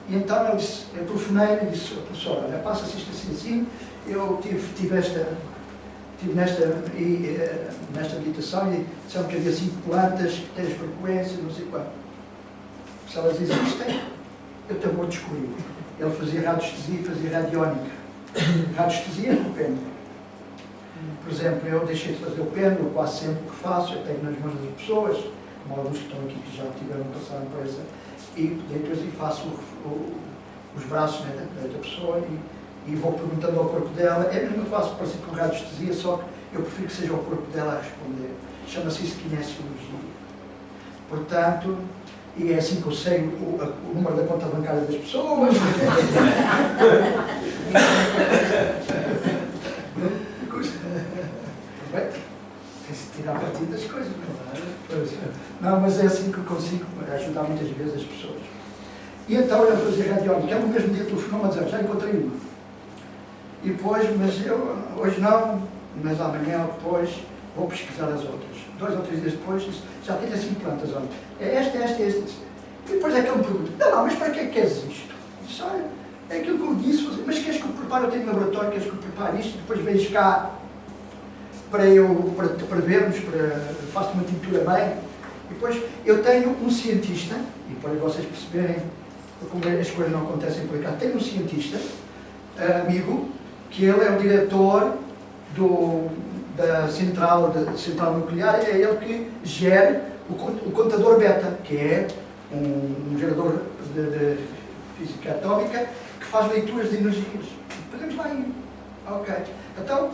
E então eu telefonei-lhe e disse, professor, olha, passa-se isto assim, eu tive nesta meditação e disseram que havia 5 plantas que têm as frequências, não sei quanto. Se elas existem, eu também vou descobrir. Ele fazia radiestesia e fazia radiónica. Radiestesia no pêndulo. Por exemplo, eu deixei de fazer o pêndulo, quase sempre que faço, eu tenho nas mãos das pessoas, como alguns que estão aqui que já tiveram passado por essa, e depois faço os braços, né, da pessoa e vou perguntando ao corpo dela. É mesmo que faço parecido com radiestesia, só que eu prefiro que seja o corpo dela a responder. Chama-se isso kinesiologia. Portanto, e é assim que eu sei o número da conta bancária das pessoas. Tem-se de tirar partido das coisas, não é? Não, mas é assim que eu consigo ajudar muitas vezes as pessoas. E então eu fazia radiónica, no mesmo dia telefonou-me a dizer, já encontrei uma. E depois, mas eu, hoje não, mas amanhã ou depois, vou pesquisar as outras. 2 ou 3 dias depois, disse, já tenho assim plantas, olha, é esta. E depois é que ele me pergunta, não, mas para que é que queres isto? Disse, olha, é aquilo que eu disse, mas queres que eu prepare, eu tenho um laboratório, queres que eu prepare isto, depois vens cá para vermos, faço uma tintura bem. E depois eu tenho um cientista, e para vocês perceberem como as coisas não acontecem por cá, tenho um cientista, amigo, que ele é o diretor da central nuclear, e é ele que gera o contador beta, que é um gerador de física atómica que faz leituras de energias. Podemos lá ir. Ok. Então,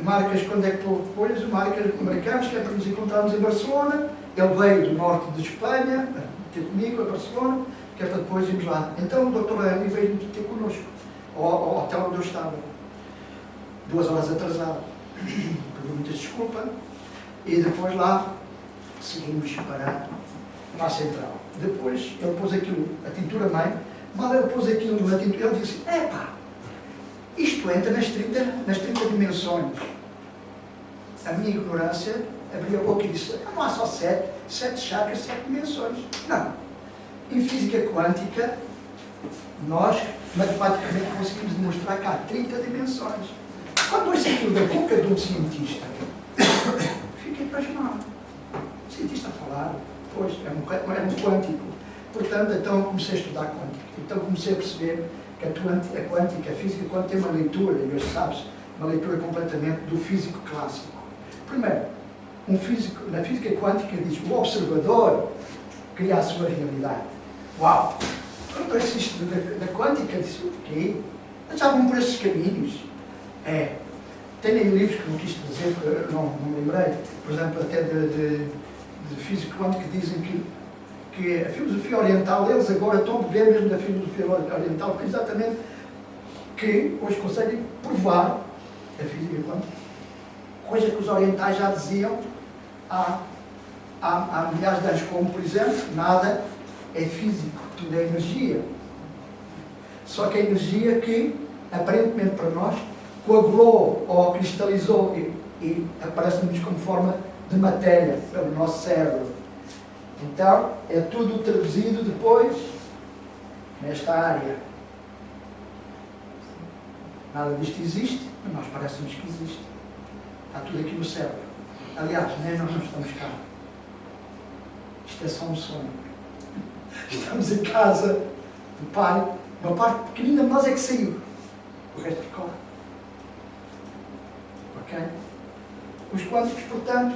marcas quando é que tu pões, marcas americanos, que é para nos encontrarmos em Barcelona. Ele veio do norte de Espanha, ter comigo a Barcelona, que é para depois irmos lá. Então o Dr. Hélio veio ter connosco, ao hotel onde eu estava. 2 horas atrasado. Pedi muita desculpa. E depois lá seguimos para a central. Depois ele pôs aquilo, a tintura mãe, mal ele pôs aquilo na tintura, ele disse, epá, isto entra nas 30 dimensões. A minha ignorância abriu a boca e disse, não há só 7 chakras, 7 dimensões. Não. Em física quântica, nós matematicamente conseguimos demonstrar que há 30 dimensões. Quando ouço aquilo da boca de um cientista, fiquei pasmado. O cientista a falar, pois, é um quântico. Portanto, então comecei a estudar quântica. Então comecei a perceber que a quântica, a física quântica tem uma leitura, e hoje sabes, uma leitura completamente do físico clássico. Primeiro, na física quântica diz o observador cria a sua realidade. Uau! Quando eu assisto da quântica, disse o quê? Já vão por esses caminhos? Tem aí livros que não quis trazer, não me lembrei, por exemplo, até de física quântica, que dizem que a filosofia oriental, eles agora estão a beber mesmo da filosofia oriental, porque exatamente que hoje conseguem provar a física quântica, coisa que os orientais já diziam há milhares de anos, como por exemplo, nada é físico, tudo é energia. Só que a energia que, aparentemente para nós, coagulou ou cristalizou e aparece-nos como forma de matéria pelo nosso cérebro. Então, é tudo traduzido depois nesta área. Nada disto existe, mas nós parece-nos que existe. Está tudo aqui no cérebro. Aliás, nem nós não estamos cá. Isto é só um sonho. Estamos em casa do Pai, uma parte pequenina de nós é que saiu. O resto ficou lá. Ok? Os quânticos, portanto,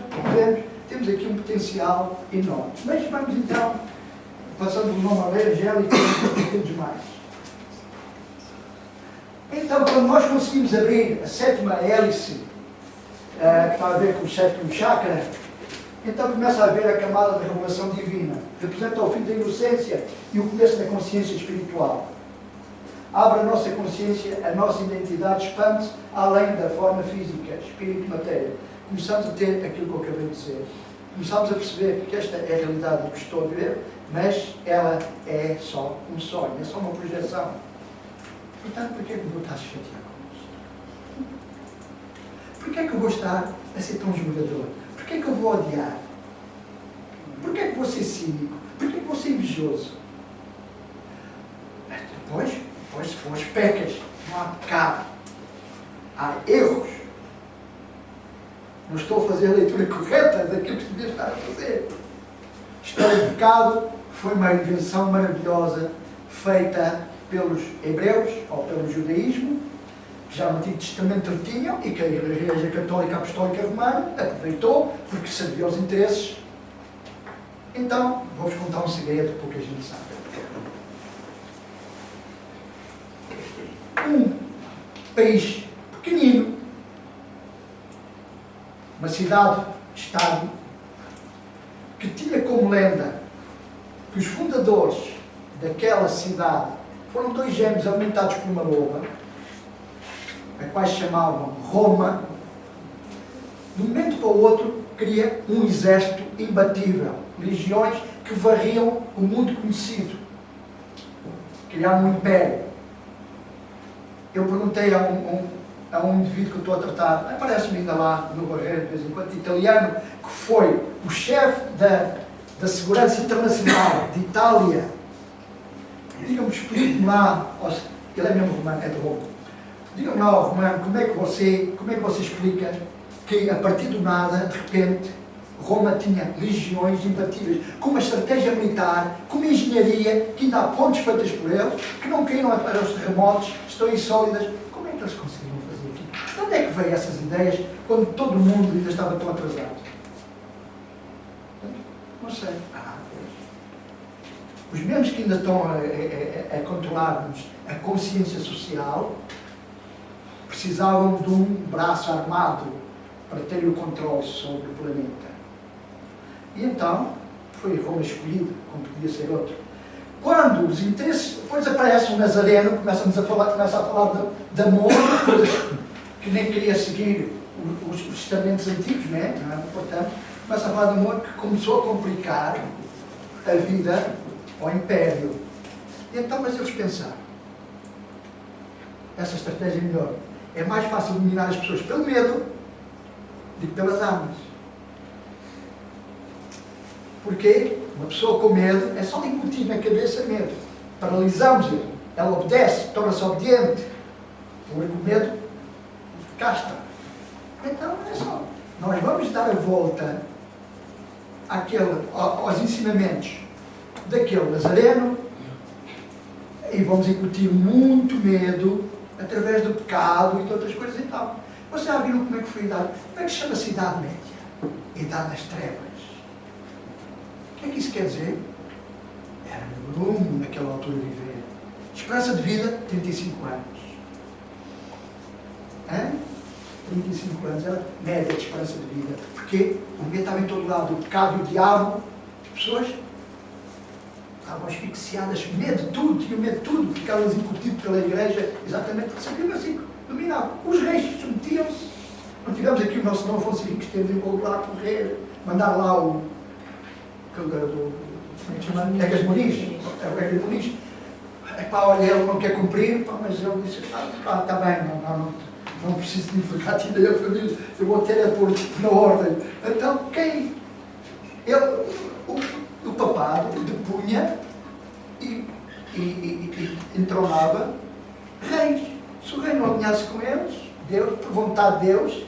temos aqui um potencial enorme. Mas vamos então, passando do nome ao Evangelho e temos mais. Então, quando nós conseguimos abrir a 7ª hélice, que está a ver com o 7º chakra, então começa a haver a camada da revelação divina, representa o fim da inocência e o começo da consciência espiritual. Abre a nossa consciência, a nossa identidade expande-se além da forma física, espírito e matéria. Começamos a ter aquilo que eu acabei de dizer. Começamos a perceber que esta é a realidade que estou a ver, mas ela é só um sonho, é só uma projeção. Portanto, por que é que eu vou estar a chatear com isto? Por que é que eu vou estar a ser tão julgador? Por que é que eu vou odiar? Por que é que vou ser cínico? Por que é que vou ser invejoso? Depois, se for as pecas, não há pecado. Há erros. Não estou a fazer a leitura correta daquilo que devia estar a fazer. História de pecado foi uma invenção maravilhosa, feita pelos hebreus ou pelo judaísmo, que já no Antigo Testamento tinham e que a Igreja Católica Apostólica Romana aproveitou porque serviu aos interesses. Então, vou-vos contar um segredo que pouca gente sabe. Um país pequenino, uma cidade-estado, que tinha como lenda que os fundadores daquela cidade foram dois gêmeos alimentados por uma loba, a quais chamavam Roma. De um momento para o outro, cria um exército imbatível, legiões que varriam o mundo conhecido, criaram um império. Eu perguntei a um indivíduo que eu estou a tratar, aparece-me ainda lá no Barreiro, de vez em quando, italiano, que foi o chefe da segurança internacional de Itália. Diga-me, explique-me lá, ele é mesmo romano, é de Roma. Diga-me lá ao romano, como é que você explica que a partir do nada, de repente, Roma tinha legiões imbatíveis, com uma estratégia militar, com uma engenharia, que ainda há pontes feitas por eles, que não caíram para os terremotos, estão insólidas. Como é que eles conseguiram fazer aquilo? De onde é que veio essas ideias, quando todo mundo ainda estava tão atrasado? Não sei. Os mesmos que ainda estão a controlar-nos a consciência social precisavam de um braço armado para ter o controle sobre o planeta. E então foi Roma escolhido, como podia ser outro. Quando os interesses, depois aparece um Nazareno, começa a falar de amor, coisas que nem queria seguir os testamentos antigos, não é? Portanto, começa a falar de amor, que começou a complicar a vida ao Império. E então, mas eles pensaram, essa estratégia é melhor. É mais fácil dominar as pessoas pelo medo do que pelas armas. Porque uma pessoa com medo é só de incutir na cabeça medo. Paralisamos-a. Ela obedece, torna-se obediente. Porque o medo casta. Então, é só. Nós vamos dar a volta aos ensinamentos daquele Nazareno e vamos incutir muito medo através do pecado e de outras coisas e tal. Vocês já viram como é que foi a idade? Como é que se chama-se a Idade Média? Idade das Trevas. O que é que isso quer dizer? Era negrume naquela altura de viver. Esperança de vida, 35 anos. Hã? 35 anos era média de esperança de vida. Porque o medo estava em todo lado. O pecado e o diabo, as pessoas estavam asfixiadas, medo de tudo, tinham medo de tudo, ficavam incutidos pela igreja, exatamente, sabiam assim, dominavam. Os reis submetiam-se. Não tivemos aqui o nosso Dom Afonso Henriques, teve de lá correr, mandar lá o Egas Muniz, olha, ele não quer cumprir, mas ele disse, está bem, não preciso de enforcar ainda a família, eu vou ter a pôr na ordem. Então, quem? O papado depunha e entronava reis. Se o rei não alinhasse com eles, Deus, por vontade de Deus,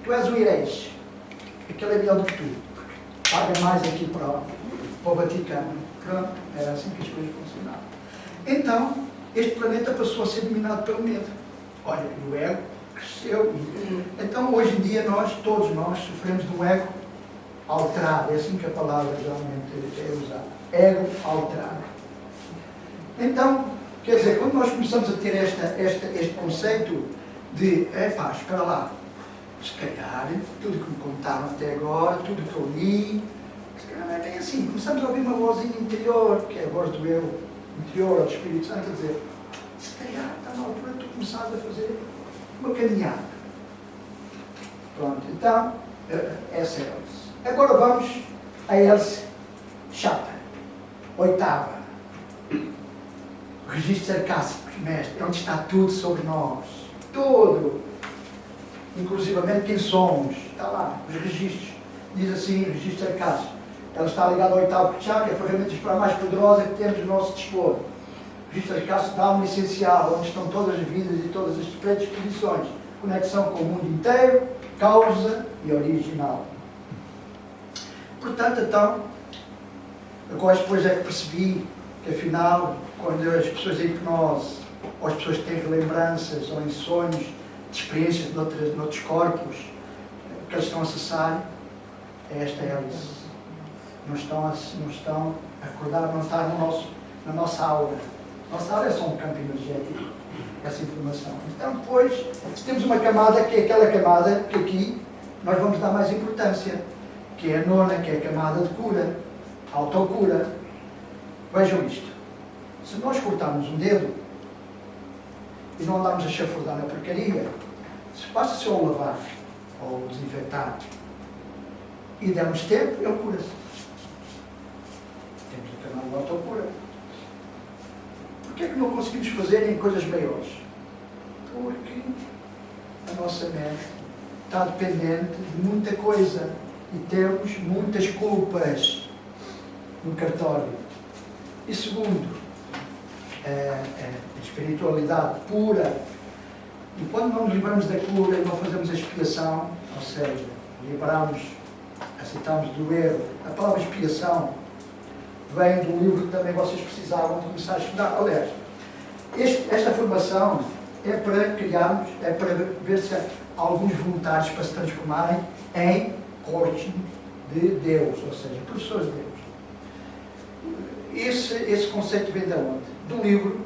tu és o herege. Aquele é melhor do que tu. Paga mais aqui para o Vaticano. Pronto, era assim que as coisas funcionavam. Então, este planeta passou a ser dominado pelo medo. Olha, e o ego cresceu. Então, hoje em dia, todos nós sofremos de um ego alterado. É assim que a palavra geralmente é usada. Ego alterado. Então, quer dizer, quando nós começamos a ter este conceito de, espera lá, se calhar, tudo que me contaram até agora, tudo que eu li, se calhar não é bem assim. Começamos a ouvir uma vozinha interior, que é a voz do eu interior, ou do Espírito Santo, a dizer, se calhar está na altura de tu começares a fazer uma caminhada. Pronto, então, essa é a Elze. Agora vamos a Elze chata, oitava. Registros sarcásticos, mestre, onde está tudo sobre nós. Tudo. Inclusivamente quem somos. Está lá, os registros. Diz assim, registro sarcástico. Ela está ligada ao oitavo chakra, a ferramenta para mais poderosa que temos no nosso dispor. O registro sarcástico dá um essencial, onde estão todas as vidas e todas as predisposições. Conexão com o mundo inteiro, causa e original. Portanto, então, agora depois é que percebi que afinal, quando as pessoas em hipnose, ou as pessoas que têm relembranças ou em sonhos de experiências de noutros corpos, o que eles estão a acessar é esta hélice. Não estão a acordar, não está na nossa aura. Nossa aura é só um campo energético, essa informação. Então, depois, temos uma camada que é aquela camada que aqui nós vamos dar mais importância, que é a nona, que é a camada de cura, autocura. Vejam isto. Se nós cortarmos um dedo e não andarmos a chafurdar na porcaria, se basta só o lavar ou desinfetar e dermos tempo, ele cura-se. Temos a camada de autocura. Porquê é que não conseguimos fazer em coisas maiores? Porque a nossa mente está dependente de muita coisa e temos muitas culpas no cartório. E segundo, a espiritualidade pura. E quando não nos livramos da cura e não fazemos a expiação, ou seja, livramos, aceitamos do erro, a palavra expiação vem do livro que também vocês precisavam de começar a estudar. Aliás, esta formação é para criarmos, é para ver se há alguns voluntários para se transformarem em coaching de Deus, ou seja, professores de Deus. Esse conceito vem de onde? Do livro,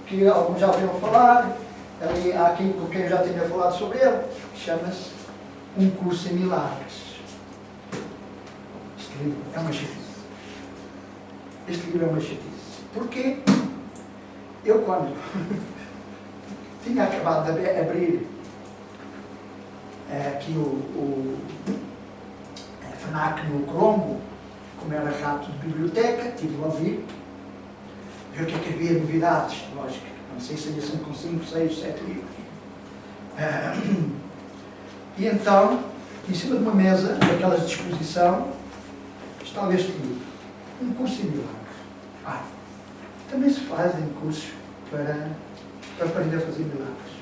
que alguns já ouviram falar, ali, há quem com quem eu já tinha falado sobre ele, que chama-se Um Curso em Milagres. Este livro é uma chatice. Este livro é uma chatice. Porquê? Eu, quando tinha acabado de abrir aqui o FNAC no Colombo, como era rato de biblioteca, tive a ouvir, ver o que é que havia novidades, lógico, não sei se ainda são com 5, 6, 7 livros. E então, em cima de uma mesa, daquelas de exposição, estava este livro, Um Curso em Milagres. Também se fazem cursos para aprender a fazer milagres.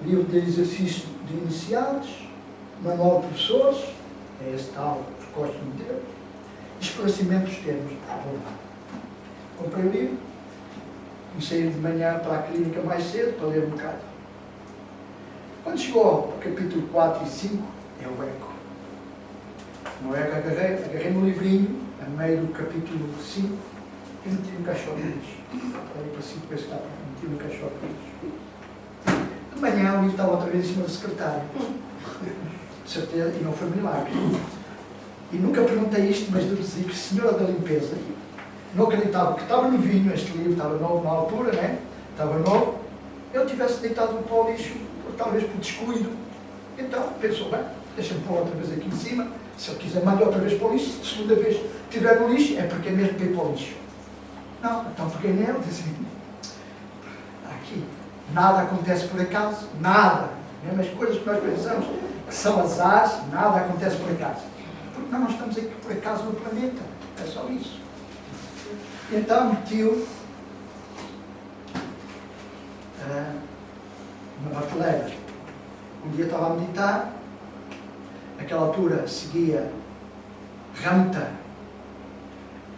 Livro de exercício de iniciados, manual de professores, é esse tal, os gostam de Deus, esclarecimento dos termos. Vou lá. Comprei o livro, comecei de manhã para a clínica mais cedo, para ler um bocado. Quando chegou ao capítulo 4 e 5, é o eco. No eco agarrei no livrinho, a meio do capítulo 5, e meti no caixote de lixo. Falei para 5 vezes que estava, meti no caixote de lixo. De manhã o livro estava outra vez em cima do secretário. De certeza, e não foi milagre. E nunca perguntei isto, mas deduzi que a senhora da limpeza não acreditava que estava no vinho, este livro estava novo na altura, né? Estava novo, eu tivesse deitado no pó lixo, talvez por descuido. Então pensou, bem, deixa-me pôr outra vez aqui em cima, se ele quiser mandar outra vez para o lixo, se segunda vez estiver no lixo, é porque é mesmo para ir para o lixo. Não, então peguei nele e disse assim, aqui, nada acontece por acaso, nada. Mesmo as coisas que nós pensamos que são azares, nada acontece por acaso. Porque nós não estamos aqui por acaso no planeta, é só isso. E então meti-o numa prateleira. Um dia estava a meditar, naquela altura seguia Ramta,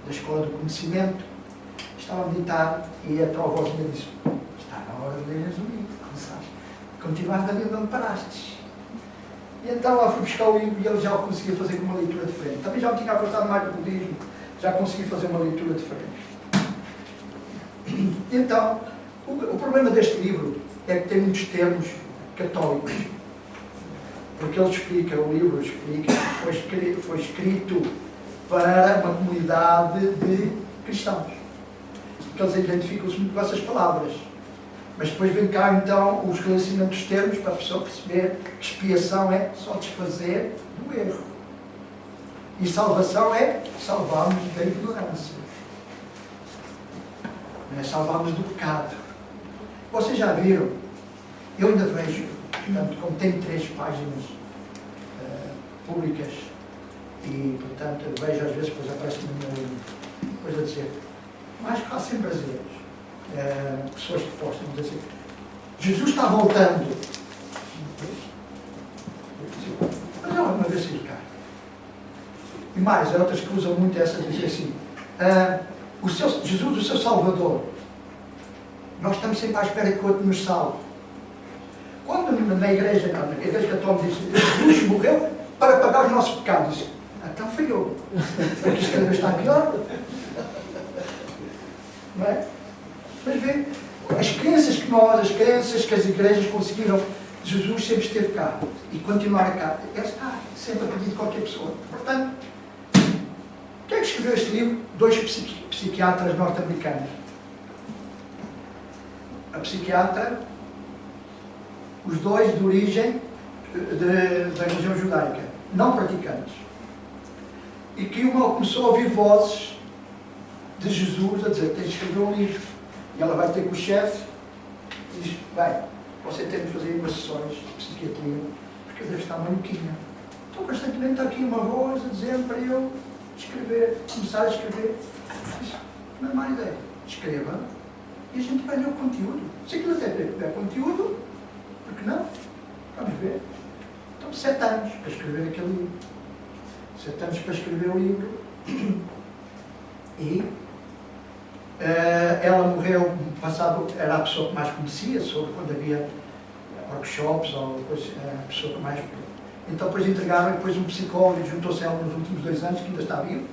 da Escola do Conhecimento, estava a meditar e a tal voz me disse, está na hora de leres o livro, começaste. Continuaste ali onde paraste. E então lá fui buscar o livro e ele já o conseguia fazer com uma leitura diferente. Também já me tinha afastado mais do budismo, já consegui fazer uma leitura diferente. Então, o problema deste livro é que tem muitos termos católicos. Porque ele explica, o livro explica, foi escrito para uma comunidade de cristãos. Porque eles identificam-se muito com essas palavras. Mas depois vem cá então o esclarecimento dos termos para a pessoa perceber que expiação é só desfazer do erro. E salvação é salvar-nos da ignorância. Não é salvar-nos do pecado. Vocês já viram? Eu ainda vejo, portanto, como tenho 3 páginas públicas e, portanto, eu vejo às vezes, depois aparece-me uma coisa a dizer, mas quase sempre brasileiros. Pessoas que postam dizer assim, Jesus está voltando. Mas não, uma vez se cá. E mais, há outras que usam muito essa, dizer assim, Jesus, o seu Salvador, nós estamos sempre à espera que o outro nos salve. Quando na igreja católica diz, Jesus morreu para pagar os nossos pecados, então fui eu, porque isto cada vez está pior. Não é? Mas vê, as crenças que as igrejas conseguiram, Jesus sempre esteve cá e continuará cá. Ele está sempre a pedir de qualquer pessoa. Portanto, quem é que escreveu este livro? 2 psiquiatras norte-americanos. A psiquiatra, os 2 de origem da religião judaica, não praticantes. E que uma começou a ouvir vozes de Jesus a dizer, tem de escrever um livro. E ela vai ter com o chefe e diz, bem, você tem de fazer umas sessões de psiquiatria, porque deve estar maluquinha. Então constantemente está aqui uma voz a dizer para eu escrever, começar a escrever. Diz, não é má ideia, escreva e a gente vai ler o conteúdo. Se aquilo até tiver conteúdo, por que não? Vamos ver. Então 7 anos para escrever aquele livro. 7 anos para escrever o livro. E ela morreu no passado, era a pessoa que mais conhecia sobre quando havia workshops ou coisa, a pessoa que mais. Então depois entregaram, e depois um psicólogo juntou-se a ela nos últimos 2 anos, que ainda está vivo.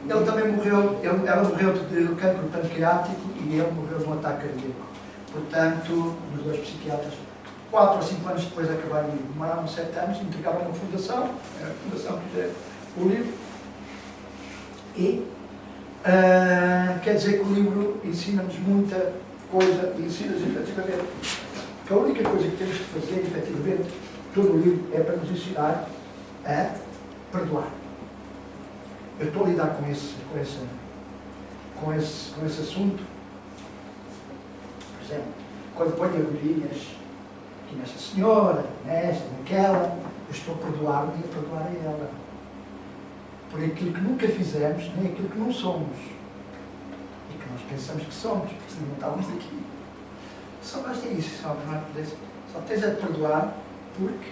Ele também morreu, ela morreu de cancro pancreático e ele morreu de um ataque cardíaco. Portanto, os 2 psiquiatras, 4 ou 5 anos depois de acabar o livro, demoraram 7 anos, entregaram uma fundação, a fundação que fez o livro. E quer dizer que o livro ensina-nos muita coisa e ensina-nos efetivamente que a única coisa que temos de fazer, efetivamente, todo o livro é para nos ensinar a perdoar. Eu estou a lidar com esse assunto. Por exemplo, quando ponho agulhinhas aqui nesta senhora, nesta, naquela, eu estou a perdoar-me e a perdoar a ela. Por aquilo que nunca fizemos, nem aquilo que não somos. E que nós pensamos que somos, porque não estávamos aqui. Só basta isso, só tens a perdoar porque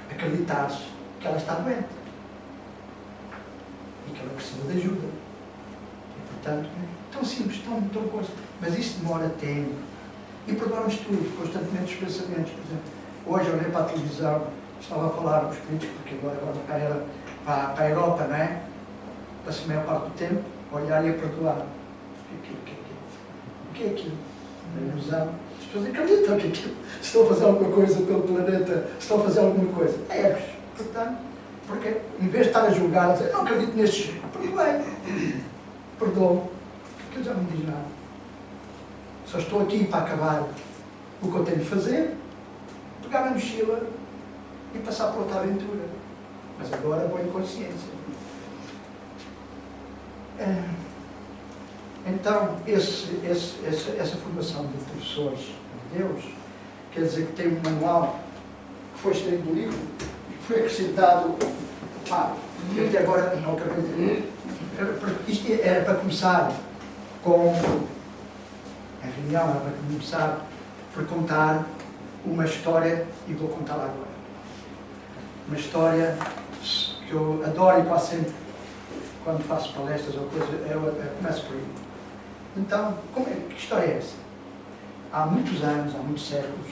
acreditares que ela está doente. E que ela precisa de ajuda. E portanto, tão simples, tão coisa. Mas isso demora tempo. E perdoarmos tudo, constantemente os pensamentos. Por exemplo, hoje eu olhei para a televisão, estava a falar com os políticos, porque agora era para a Europa, não é? Passa a maior parte do tempo a olhar e a perdoar. O que é aquilo? A ilusão. As pessoas acreditam que aquilo, se estão a fazer alguma coisa pelo planeta, se estão a fazer alguma coisa. É, portanto, porque em vez de estar a julgar, a dizer, não acredito nestes, perdoei. Perdoo. Porque eu já não me diz nada. Só estou aqui para acabar o que eu tenho de fazer, pegar a mochila e passar por outra aventura. Mas agora vou em consciência. Então, essa formação de professores de Deus, quer dizer que tem um manual que foi extraído do livro, que foi acrescentado, eu até agora não acabei de dizer. Isto era para começar com a reunião, era para começar por contar uma história, e vou contá-la agora. Uma história que eu adoro e quase sempre, quando faço palestras ou coisa, eu começo por aí. Então, que história é essa? Há muitos anos, há muitos séculos,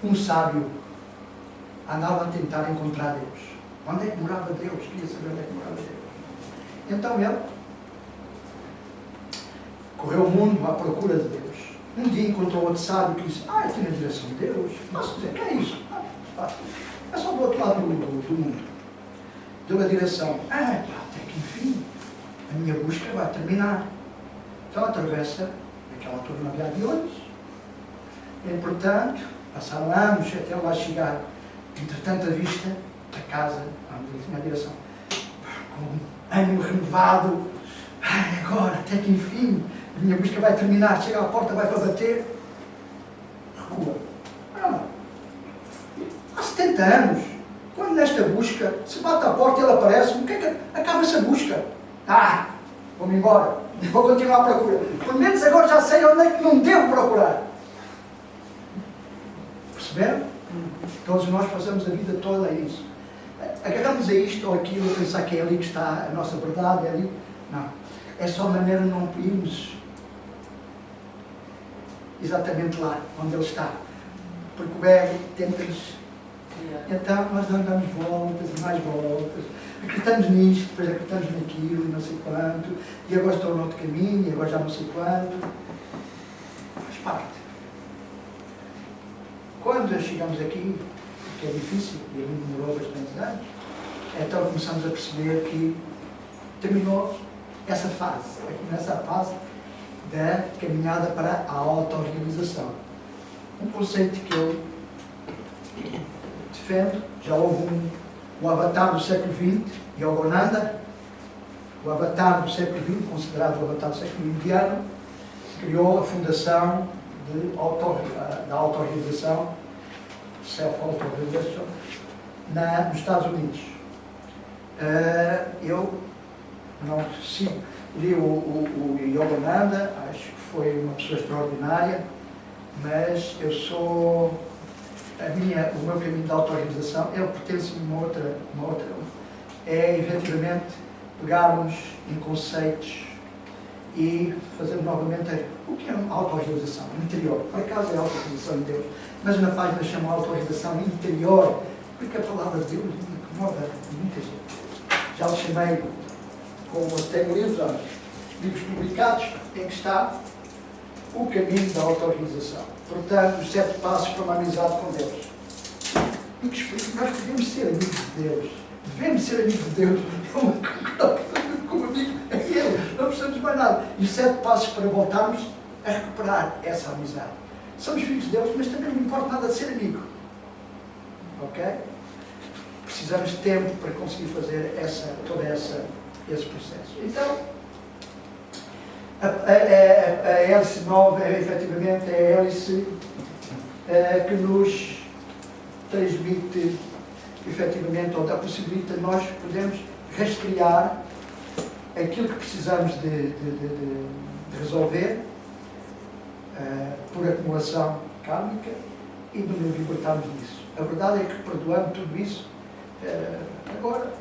um sábio andava a tentar encontrar Deus. Onde é que morava Deus? Queria saber onde é que morava Deus. Então ele correu o mundo à procura de Deus. Um dia encontrou outro sábio que disse, aqui na direção de Deus. Posso dizer, o que é isso? Fácil. É só do outro lado do mundo. Deu a direção. Até que enfim, a minha busca vai terminar. Então atravessa, naquela altura não havia aviões. Entretanto, passaram anos até lá chegar. Entretanto, a vista da casa onde ele tinha a direção. Com ânimo renovado. Agora, até que enfim, a minha busca vai terminar. Chega à porta, vai para bater. Recua. Há 70 anos, quando nesta busca se bate à porta e ele aparece, o que é que acaba essa busca? Vou-me embora, vou continuar a procurar. Pelo menos agora já sei onde é que não devo procurar. Perceberam? Todos nós passamos a vida toda a isso. Agarramos a isto ou aquilo, pensar que é ali que está a nossa verdade, é ali. Não. É só a maneira de não irmos exatamente lá, onde ele está. Porque o ego tenta-nos. Então nós damos voltas e mais voltas. Acreditamos nisto, depois acreditamos naquilo e não sei quanto. E agora estou no outro caminho, e agora já não sei quanto. Faz parte. Quando chegamos aqui, que é difícil, e a mim demorou bastantes anos, então começamos a perceber que terminou essa fase. Começa a fase da caminhada para a autorrealização. Um conceito que eu defendo, já houve o avatar do século XX, Yogananda, o avatar do século XX, considerado o avatar do século XX indiano, criou a fundação da autorrealização, self-autorrealization, nos Estados Unidos. Eu não sigo, li o Yogananda, acho que foi uma pessoa extraordinária, mas eu sou, o meu caminho de autorrealização, ele pertence a uma outra, é efetivamente pegarmos em conceitos e fazermos novamente o que é uma autorrealização interior. Por acaso é autorrealização de Deus, mas na página chama autorrealização interior, porque a palavra de Deus me incomoda muita gente. Já o chamei, como tenho livros publicados, em que está o caminho da autorrealização. Portanto, os 7 passos para uma amizade com Deus. E que explico, nós podemos ser amigos de Deus. Devemos ser amigos de Deus. Como amigo é Ele. Não precisamos de mais nada. E os 7 passos para voltarmos a recuperar essa amizade. Somos filhos de Deus, mas também não importa nada de ser amigo. Ok? Precisamos de tempo para conseguir fazer esse processo. Então, a hélice nova é efetivamente a hélice que nos transmite efetivamente, ou possibilita nós podemos rastrear aquilo que precisamos de resolver por acumulação kármica e de nos libertarmos disso. A verdade é que perdoando tudo isso, agora,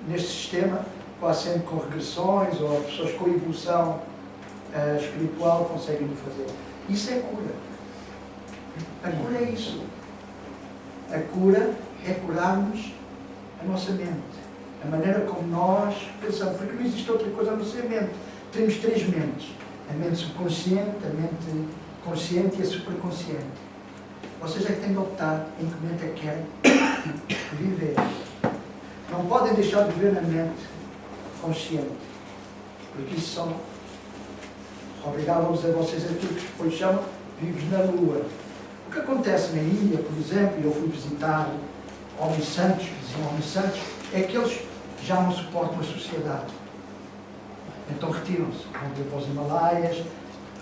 neste sistema, quase sempre com regressões ou pessoas com evolução espiritual conseguem fazer. Isso é cura. A cura é isso. A cura é curarmos a nossa mente. A maneira como nós pensamos. Porque não existe outra coisa a não ser a mente. Temos 3 mentes. A mente subconsciente, a mente consciente e a superconsciente. Vocês é que têm de optar em que mente é que querem viver. Não podem deixar de viver na mente consciente. Porque isso são, obrigava-vos a vocês aquilo que depois chamam vivos na Lua. O que acontece na Índia, por exemplo, e eu fui visitar homens santos, que diziam homens santos, é que eles já não suportam a sociedade. Então retiram-se, vão ver para os Himalaias,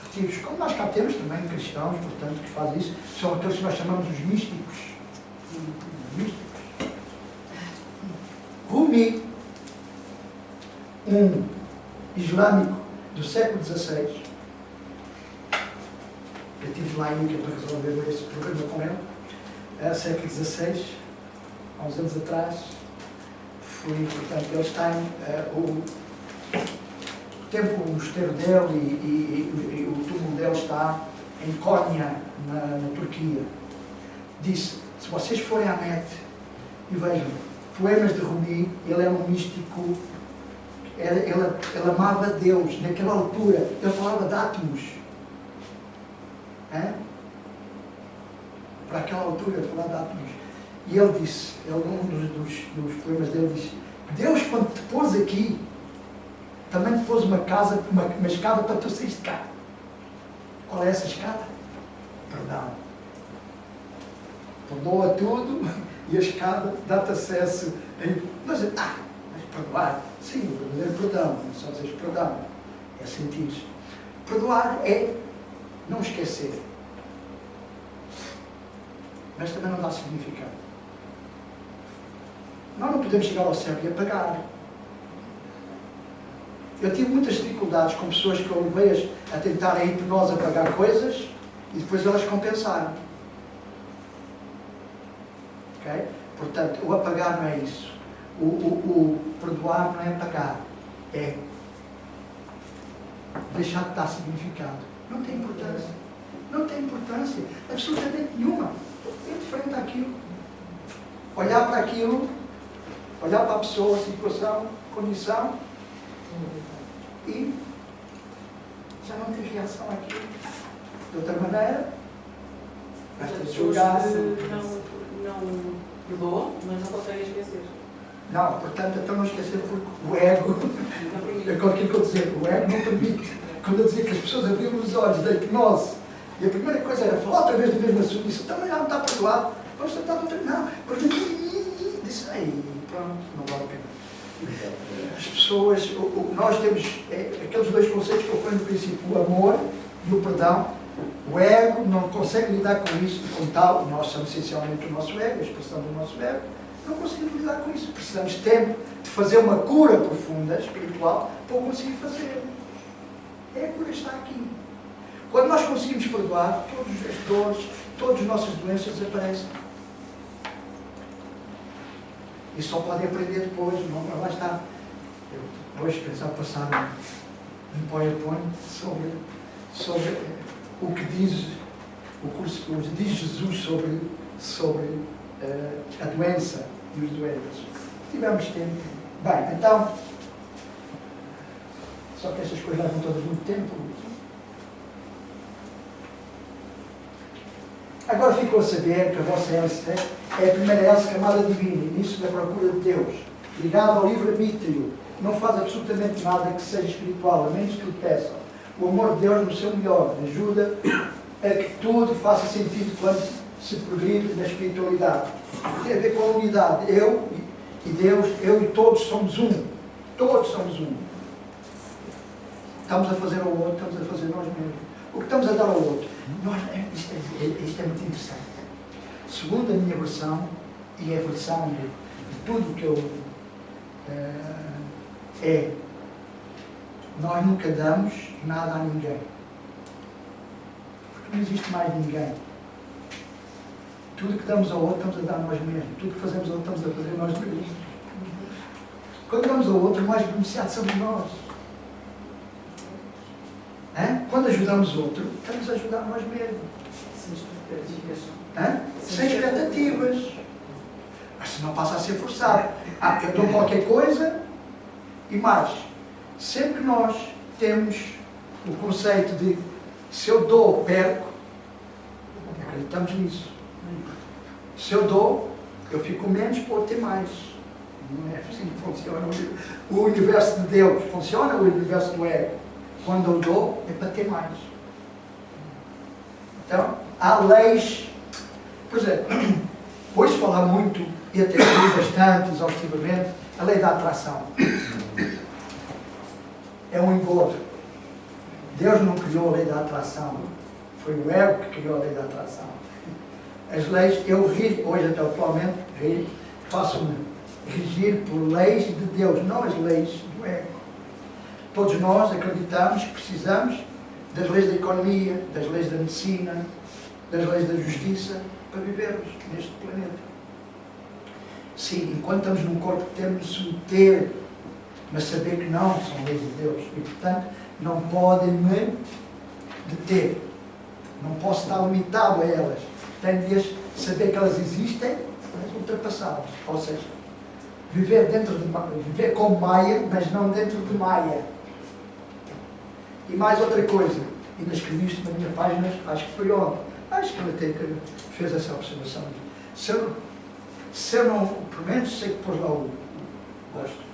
retiros, como nós cá temos também cristãos, portanto, que fazem isso, são aqueles que nós chamamos os místicos. Rumi, um islâmico do século XVI, eu estive lá em Inca para resolver este problema com ele, século XVI, há uns anos atrás, portanto, eles têm o templo, o mosteiro dele e o túmulo dele está em Konya, na Turquia. Disse, se vocês forem à net e vejam poemas de Rumi, ele era um místico, ele amava Deus, naquela altura, ele falava de átomos. Para aquela altura, ele falava de átomos. E ele disse, um dos poemas dele diz, Deus quando te pôs aqui, também te pôs uma escada para tu sair de cá. Qual é essa escada? Perdão. Perdoa tudo e a escada dá-te acesso mas perdoar, sim, o verdadeiro perdão, não só dizer perdão, é sentir. Perdoar é não esquecer. Mas também não dá significado. Nós não podemos chegar ao céu e apagar. Eu tive muitas dificuldades com pessoas que eu levei a tentar a hipnose apagar coisas e depois elas compensaram. Ok? Portanto, o apagar não é isso. O perdoar não é pagar, é deixar de dar significado. Não tem importância. Não tem importância absolutamente nenhuma. Indiferente àquilo. Olhar para aquilo, olhar para a pessoa, a situação, a condição e já não tem reação àquilo. De outra maneira, As basta pessoas julgar. não perdoam, mas não conseguem esquecer. Não, portanto, então não esquecer porque o ego, Não permite. é qualquer que eu dizer, o ego não permite. Quando eu dizia que as pessoas abriam os olhos da hipnose e a primeira coisa era falar outra vez do mesmo assunto, disse, também já não está perdoado, vamos tratar de outra, não, porque disse, aí, pronto, não vale a pena. As pessoas, nós temos aqueles dois conceitos que eu falei no princípio, o amor e o perdão. O ego não consegue lidar com isso, como tal, nós somos essencialmente o nosso ego, a expressão do nosso ego, não conseguimos lidar com isso. Precisamos de tempo de fazer uma cura profunda, espiritual, para o conseguir fazer. A cura está aqui. Quando nós conseguimos perdoar, todas as dores, todas as nossas doenças desaparecem. E só podem aprender depois, não lá está. Eu hoje pensava passar um PowerPoint sobre o que diz Jesus sobre a doença e os doentes. Tivemos tempo. Bem, então, só que estas coisas levam todas muito tempo. Agora ficou a saber que a vossa hélice é a primeira hélice camada divina, início da procura de Deus, ligada ao livre-arbítrio. Não faz absolutamente nada que seja espiritual, a menos que o peçam. O amor de Deus no seu melhor ajuda a que tudo faça sentido quando se progride na espiritualidade. Tem a ver com a unidade. Eu e Deus, eu e todos somos um. Todos somos um. Estamos a fazer ao outro, estamos a fazer nós mesmos. O que estamos a dar ao outro. Isto é muito interessante. Segundo a minha versão, e a versão de tudo que eu... nós nunca damos nada a ninguém. Porque não existe mais ninguém. Tudo que damos ao outro, estamos a dar a nós mesmos. Tudo que fazemos ao outro, estamos a fazer nós mesmos. Quando damos ao outro, mais beneficiados somos nós. Quando ajudamos o outro, estamos a ajudar nós mesmos. Sem expectativas. Mas senão passa a ser forçado. Eu dou qualquer coisa e mais. Sempre que nós temos o conceito de se eu dou, perco, acreditamos nisso. Se eu dou, eu fico com menos para ter mais. Não é assim que funciona o universo de Deus. Funciona o universo do ego. Quando eu dou, é para ter mais. Então, há leis. Por exemplo, hoje falar muito, e até li bastante, exaustivamente, a lei da atração. É um engodo. Deus não criou a lei da atração. Foi o ego que criou a lei da atração. As leis, eu hoje até atualmente, faço-me regir por leis de Deus, não as leis do ego. Todos nós acreditamos que precisamos das leis da economia, das leis da medicina, das leis da justiça, para vivermos neste planeta. Sim, enquanto estamos num corpo que temos de submeter, mas saber que não são leis de Deus e, portanto, não podem me deter. Não posso estar limitado a elas. Tenho de saber que elas existem, mas ultrapassá-las. Ou seja, viver como Maia, mas não dentro de Maia. E mais outra coisa, ainda escrevi isto na minha página, acho que foi ontem, acho que ela até fez essa observação. Se eu não, pelo menos sei que pôs lá o gosto.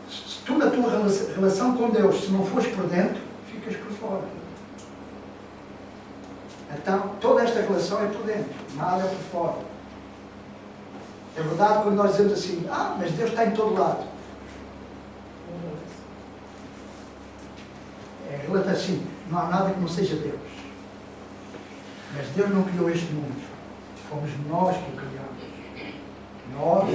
Se tu na tua relação com Deus, se não fores por dentro, ficas por fora. Então, toda esta relação é por dentro, nada é por fora. É verdade quando nós dizemos assim, mas Deus está em todo lado. É relata assim, não há nada que não seja Deus. Mas Deus não criou este mundo. Fomos nós que o criamos. Nós,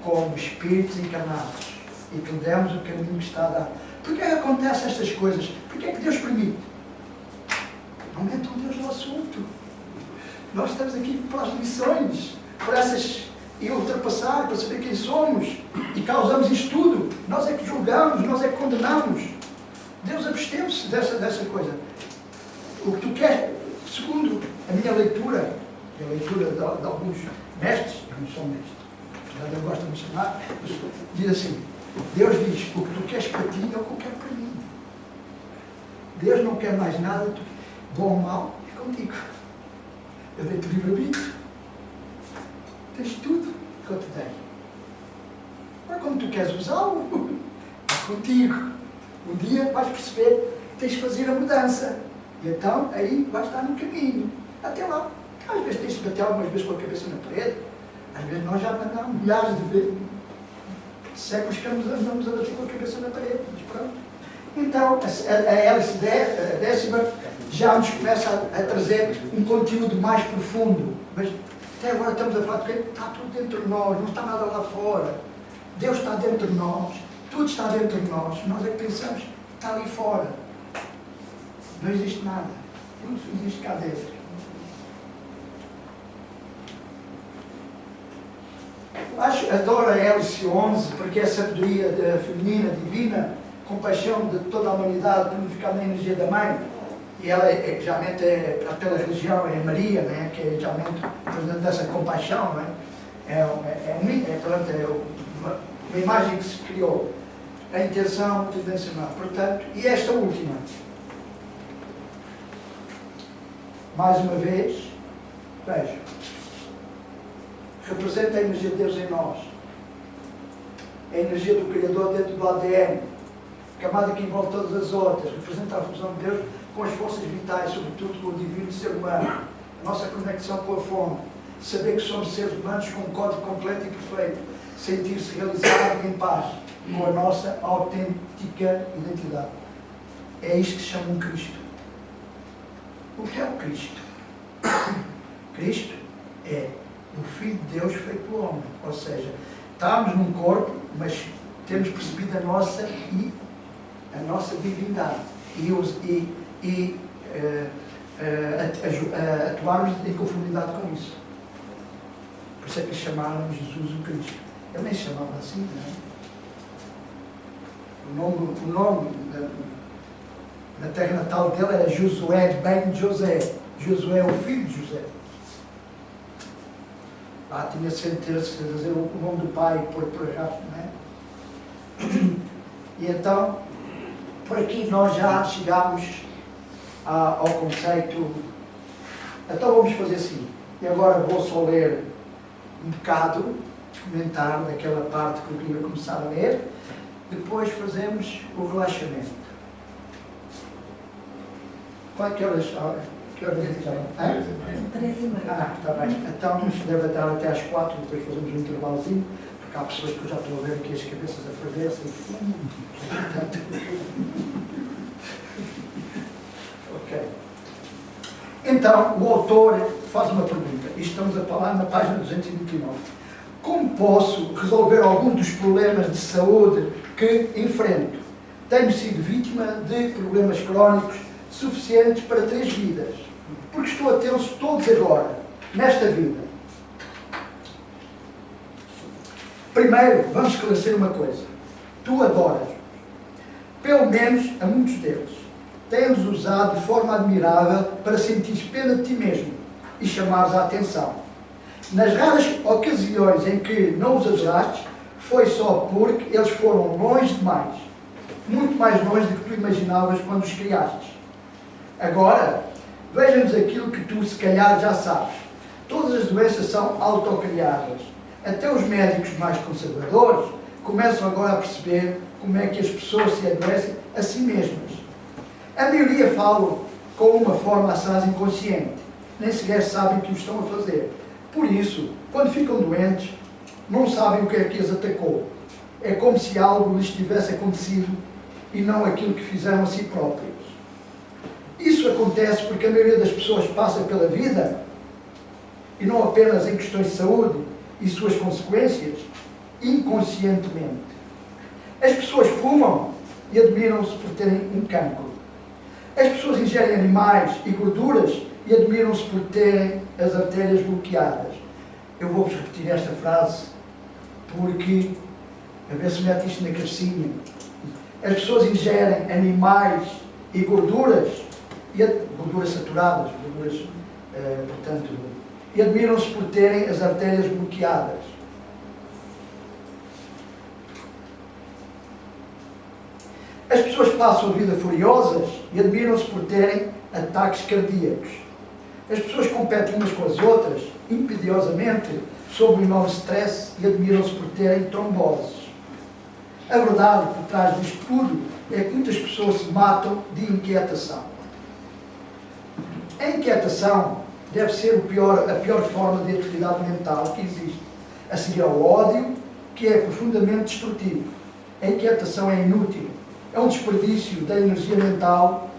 como espíritos encarnados. E que demos o caminho que está a dar. Porquê é que acontecem estas coisas? Porquê é que Deus permite? Não metam Deus no assunto. Nós estamos aqui para as lições, para essas e ultrapassar para saber quem somos e causamos isto tudo. Nós é que julgamos, nós é que condenamos. Deus absteve-se dessa coisa. O que tu queres, segundo a minha leitura, e a leitura de alguns mestres, eu não sou mestre, apesar de eu gosto de me chamar, diz assim, Deus diz, o que tu queres para ti é o que eu quero para mim. Deus não quer mais nada, bom ou mau, é contigo. Eu dei-te livre-arbítrio. Tens tudo que eu te dei. Agora, como tu queres usá-lo, é contigo. Um dia vais perceber que tens de fazer a mudança. E então, aí vais estar no caminho. Até lá. Às vezes tens de bater algumas vezes com a cabeça na parede. Às vezes nós já andamos milhares de vezes. Séculos que andamos a bater com a cabeça na parede. Mas pronto. Então, a hélice décima já nos começa a trazer um conteúdo mais profundo. Mas até agora estamos a falar de que está tudo dentro de nós, não está nada lá fora. Deus está dentro de nós, tudo está dentro de nós. Nós é que pensamos que está ali fora. Não existe nada. Tudo existe cá dentro. Adoro a hélice 11, porque é a sabedoria feminina, divina, compaixão de toda a humanidade, planificada na energia da mãe. E ela, geralmente, pela religião, é Maria, né? Que é geralmente representante dessa compaixão. Né? Uma imagem que se criou. A intenção tridimensional. Portanto, e esta última. Mais uma vez, veja, representa a energia de Deus em nós. A energia do Criador dentro do ADN. Camada que envolve todas as outras, representa a fusão de Deus com as forças vitais, sobretudo com o divino ser humano, a nossa conexão com a fonte, saber que somos seres humanos com um código completo e perfeito, sentir-se realizado e em paz com a nossa autêntica identidade. É isto que se chama um Cristo. O que é o Cristo? Cristo é o Filho de Deus feito homem, ou seja, estamos num corpo, mas temos percebido a nossa divindade e atuarmos em conformidade com isso. Por isso é que chamaram Jesus o Cristo. Ele nem se chamava assim, não é? O nome na terra natal dele era Josué ben José. Josué é o filho de José. Lá tinha sentença de dizer o nome do pai por errado, não é? E então, por aqui nós já chegámos ao conceito. Então vamos fazer assim. E agora vou só ler um bocado, comentar daquela parte que eu queria começar a ler. Depois fazemos o relaxamento. Qual é que horas? Que horas é que já? 3h30. Ah, está bem. Então isto deve dar até às 4, depois fazemos um intervalozinho, porque há pessoas que eu já estou a ver aqui as cabeças a ferver-se. Ok. Então, o autor faz uma pergunta. Isto estamos a falar na página 229. Como posso resolver alguns dos problemas de saúde que enfrento? Tenho sido vítima de problemas crónicos suficientes para 3 vidas, porque estou a tê-los todos agora, nesta vida. Primeiro, vamos esclarecer uma coisa. Tu adoras, pelo menos a muitos deles. Tens usado de forma admirável para sentires pena de ti mesmo e chamares a atenção. Nas raras ocasiões em que não os adoraste, foi só porque eles foram longe demais. Muito mais longe do que tu imaginavas quando os criastes. Agora, veja-nos aquilo que tu se calhar já sabes. Todas as doenças são autocriadas. Até os médicos mais conservadores começam agora a perceber como é que as pessoas se adoecem a si mesmas. A maioria fala com uma forma assaz inconsciente. Nem sequer sabem que o estão a fazer. Por isso, quando ficam doentes, não sabem o que é que as atacou. É como se algo lhes tivesse acontecido e não aquilo que fizeram a si próprios. Isso acontece porque a maioria das pessoas passa pela vida, e não apenas em questões de saúde e suas consequências, inconscientemente. As pessoas fumam e admiram-se por terem um cancro. As pessoas ingerem animais e gorduras e admiram-se por terem as artérias bloqueadas. Eu vou-vos repetir esta frase porque, a ver se mete isto na cabecinha, as pessoas ingerem animais e gorduras, gorduras saturadas, gorduras, portanto, e admiram-se por terem as artérias bloqueadas. As pessoas passam a vida furiosas e admiram-se por terem ataques cardíacos. As pessoas competem umas com as outras, impiediosamente, sob um enorme stress e admiram-se por terem tromboses. A verdade por trás disto tudo é que muitas pessoas se matam de inquietação. A inquietação deve ser a pior forma de atividade mental que existe, a seguir ao ódio, que é profundamente destrutivo. A inquietação é inútil, é um desperdício da energia mental,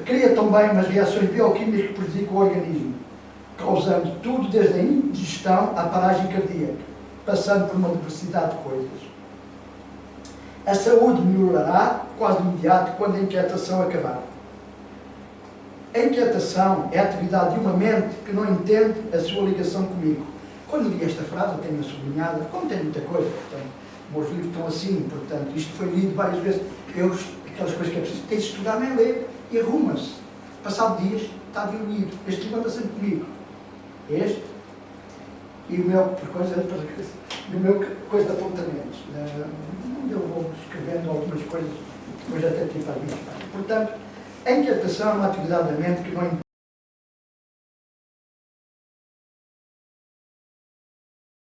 cria também umas reações bioquímicas que prejudicam o organismo, causando tudo desde a indigestão à paragem cardíaca, passando por uma diversidade de coisas. A saúde melhorará quase de imediato quando a inquietação acabar. A inquietação é a atividade de uma mente que não entende a sua ligação comigo. Quando li esta frase, eu tenho-a sublinhada, como tem muita coisa, portanto, os meus livros estão assim, portanto, isto foi lido várias vezes. Aquelas coisas que é preciso, tens de estudar, nem ler, e arruma-se. Passado dias, está diluído. Este livro anda sempre comigo. Este, e o meu, por coisa, e o meu coisa de apontamentos. Onde eu vou escrevendo algumas coisas, depois até tipo às minhas páginas. Portanto, a inquietação é uma atividade da mente que não